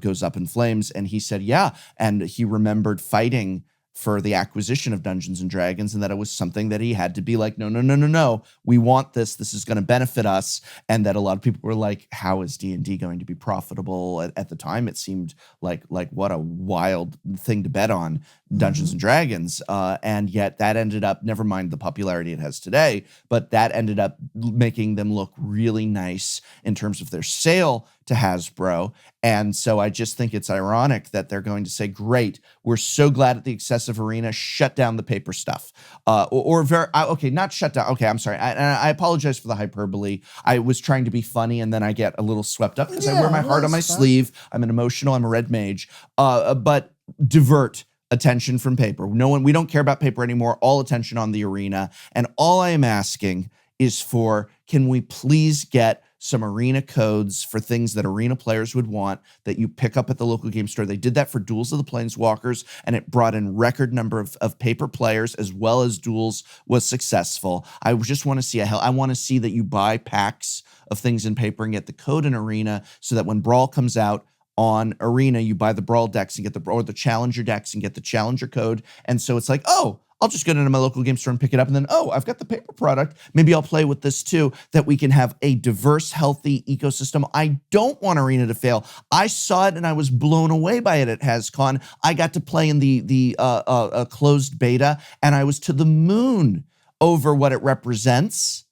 Speaker 2: goes up in flames? And he said, yeah, and he remembered fighting for the acquisition of Dungeons and Dragons, and that it was something that he had to be like, no, we want this. This is going to benefit us. And that a lot of people were like, how is D&D going to be profitable? At the time, it seemed like what a wild thing to bet on, Dungeons and Dragons. And yet that ended up, never mind the popularity it has today, but that ended up making them look really nice in terms of their sale to Hasbro. And so I just think it's ironic that they're going to say, great, we're so glad at the excessive arena, shut down the paper stuff. Not shut down. Okay, I'm sorry. I apologize for the hyperbole. I was trying to be funny, and then I get a little swept up because I wear my heart on my sleeve. I'm an emotional, I'm a red mage. But divert attention from paper. We don't care about paper anymore. All attention on the arena. And all I am asking is can we please get some arena codes for things that arena players would want that you pick up at the local game store. They did that for Duels of the Planeswalkers, and it brought in record number of paper players, as well as Duels was successful. I just want to see I want to see that you buy packs of things in paper and get the code in arena, so that when Brawl comes out on arena, you buy the Brawl decks and get the Challenger decks and get the Challenger code. And so it's like, oh, I'll just go to my local game store and pick it up. And then, oh, I've got the paper product. Maybe I'll play with this too, that we can have a diverse, healthy ecosystem. I don't want Arena to fail. I saw it and I was blown away by it at HasCon. I got to play in the closed beta, and I was to the moon over what it represents.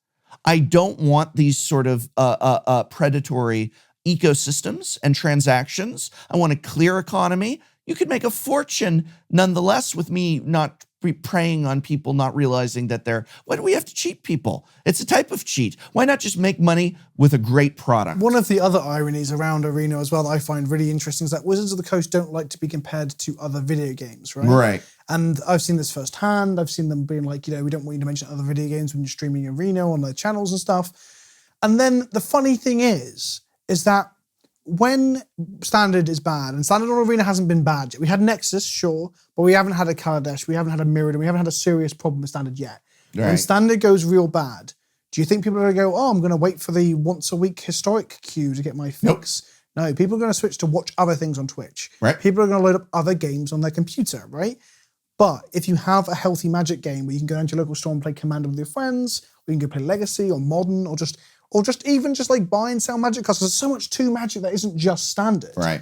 Speaker 2: I don't want these sort of predatory ecosystems and transactions. I want a clear economy. You could make a fortune nonetheless with me not preying on people, not realizing that why do we have to cheat people? It's a type of cheat. Why not just make money with a great product?
Speaker 1: One of the other ironies around Arena as well that I find really interesting is that Wizards of the Coast don't like to be compared to other video games, right?
Speaker 2: Right.
Speaker 1: And I've seen this firsthand. I've seen them being like, we don't want you to mention other video games when you're streaming Arena on their channels and stuff. And then the funny thing is that when Standard is bad, and Standard on Arena hasn't been bad yet. We had Nexus, sure, but we haven't had a Kaladesh, we haven't had a Mirrodin, we haven't had a serious problem with Standard yet. Right. When Standard goes real bad, do you think people are going to go, oh, I'm going to wait for the once-a-week historic queue to get my fix? Nope. No, people are going to switch to watch other things on Twitch. Right. People are going to load up other games on their computer, right? But if you have a healthy Magic game where you can go down to your local store and play Commander with your friends, or you can go play Legacy or Modern, or just even like buy and sell Magic cards, because there's so much to Magic that isn't just Standard. Right.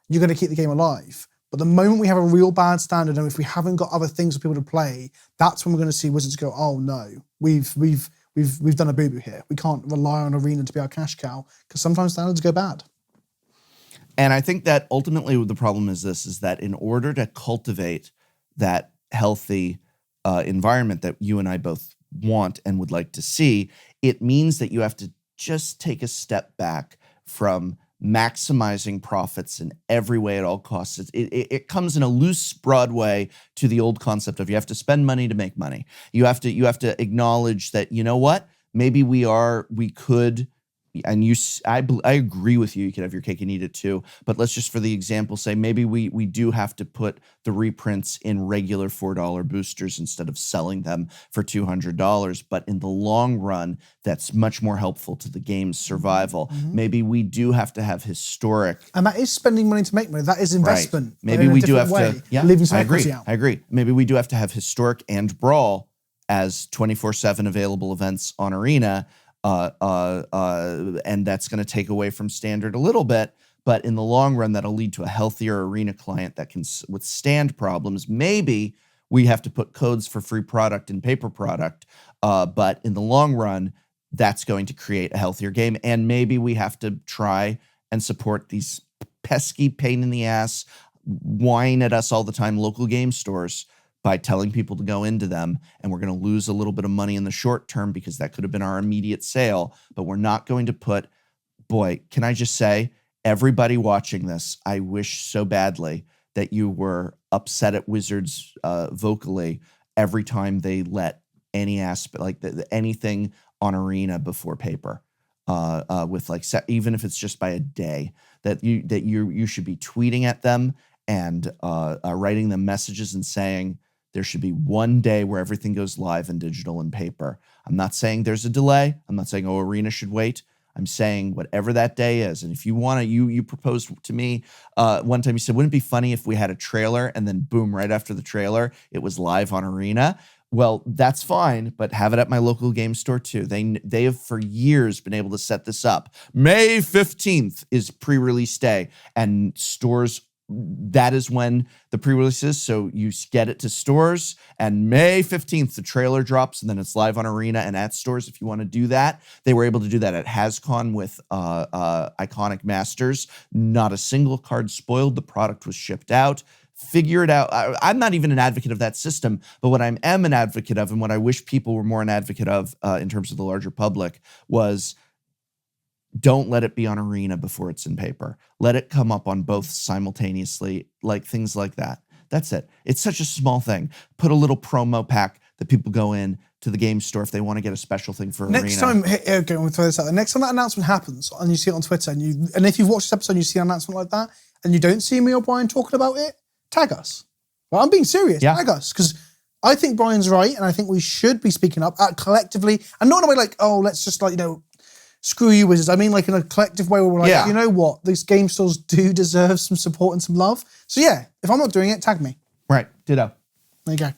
Speaker 1: You're going to keep the game alive. But the moment we have a real bad Standard, and if we haven't got other things for people to play, that's when we're going to see Wizards go, oh no, we've done a boo-boo here. We can't rely on Arena to be our cash cow, because sometimes Standards go bad.
Speaker 2: And I think that ultimately the problem is that in order to cultivate that healthy environment that you and I both want and would like to see, it means that you have to just take a step back from maximizing profits in every way at all costs. It comes in a loose, broad way to the old concept of you have to spend money to make money. You have to acknowledge that, you know what, maybe we could. And I agree with you. You can have your cake and eat it too. But let's just, for the example, say maybe we do have to put the reprints in regular $4 boosters instead of selling them for $200. But in the long run, that's much more helpful to the game's survival. Mm-hmm. Maybe we do have to have historic.
Speaker 1: And that is spending money to make money. That is investment.
Speaker 2: Right. Maybe we do have to.
Speaker 1: Yeah, leaving some equity out.
Speaker 2: I agree. Maybe we do have to have historic and Brawl as 24/7 available events on Arena. And that's going to take away from Standard a little bit, but in the long run, that'll lead to a healthier Arena client that can withstand problems. Maybe we have to put codes for free product and paper product, but in the long run, that's going to create a healthier game. And maybe we have to try and support these pesky pain in the ass, whine at us all the time local game stores by telling people to go into them, and we're going to lose a little bit of money in the short term because that could have been our immediate sale, but we're not going to put, boy, can I just say, everybody watching this, I wish so badly that you were upset at Wizards vocally every time they let any aspect, like anything on Arena before paper, with like even if it's just by a day, that you should be tweeting at them and writing them messages and saying there should be one day where everything goes live in digital and paper. I'm not saying there's a delay. I'm not saying, oh, Arena should wait. I'm saying whatever that day is. And if you want to, you proposed to me one time, you said, wouldn't it be funny if we had a trailer and then boom, right after the trailer, it was live on Arena? Well, that's fine, but have it at my local game store too. They have for years been able to set this up. May 15th is pre-release day, and stores, that is when the pre-release is. So you get it to stores, and May 15th, the trailer drops, and then it's live on Arena and at stores if you want to do that. They were able to do that at HasCon with Iconic Masters. Not a single card spoiled. The product was shipped out. Figure it out. I'm not even an advocate of that system, but what I am an advocate of, and what I wish people were more an advocate of in terms of the larger public, was don't let it be on Arena before it's in paper. Let it come up on both simultaneously, like things like that. That's it. It's such a small thing. Put a little promo pack that people go in to the game store if they want to get a special thing for
Speaker 1: Next
Speaker 2: Arena.
Speaker 1: time, okay, we'll throw this out there. Next time that announcement happens and you see it on Twitter, and if you've watched this episode and you see an announcement like that and you don't see me or Brian talking about it, tag us. Well, I'm being serious.
Speaker 2: Yeah.
Speaker 1: Tag us, because I think Brian's right, and I think we should be speaking up collectively, and not in a way like, oh, let's just like, screw you, Wizards. I mean, like in a collective way where we're like, you know what, these game stores do deserve some support and some love. So yeah, if I'm not doing it, tag me.
Speaker 2: Right. Ditto.
Speaker 1: There you go.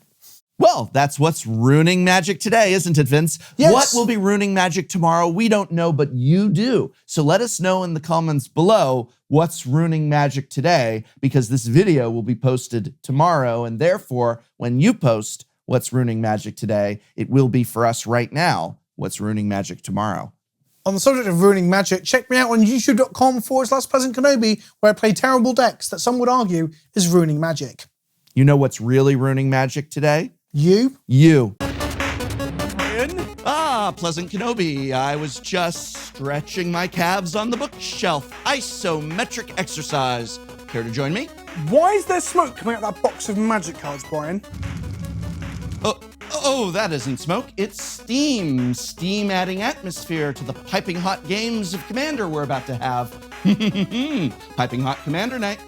Speaker 2: Well, that's what's ruining Magic today, isn't it, Vince?
Speaker 1: Yes.
Speaker 2: What will be ruining Magic tomorrow? We don't know, but you do. So let us know in the comments below what's ruining Magic today, because this video will be posted tomorrow, and therefore, when you post what's ruining Magic today, it will be for us right now what's ruining Magic tomorrow.
Speaker 1: On the subject of ruining Magic, check me out on youtube.com/Pleasant Kenobi, where I play terrible decks that some would argue is ruining Magic.
Speaker 2: You know what's really ruining Magic today?
Speaker 1: You?
Speaker 2: You. Pleasant Kenobi. I was just stretching my calves on the bookshelf. Isometric exercise. Care to join me?
Speaker 1: Why is there smoke coming out of that box of Magic cards, Brian?
Speaker 2: Oh, that isn't smoke. It's steam. Steam adding atmosphere to the piping hot games of Commander we're about to have. Piping hot Commander night.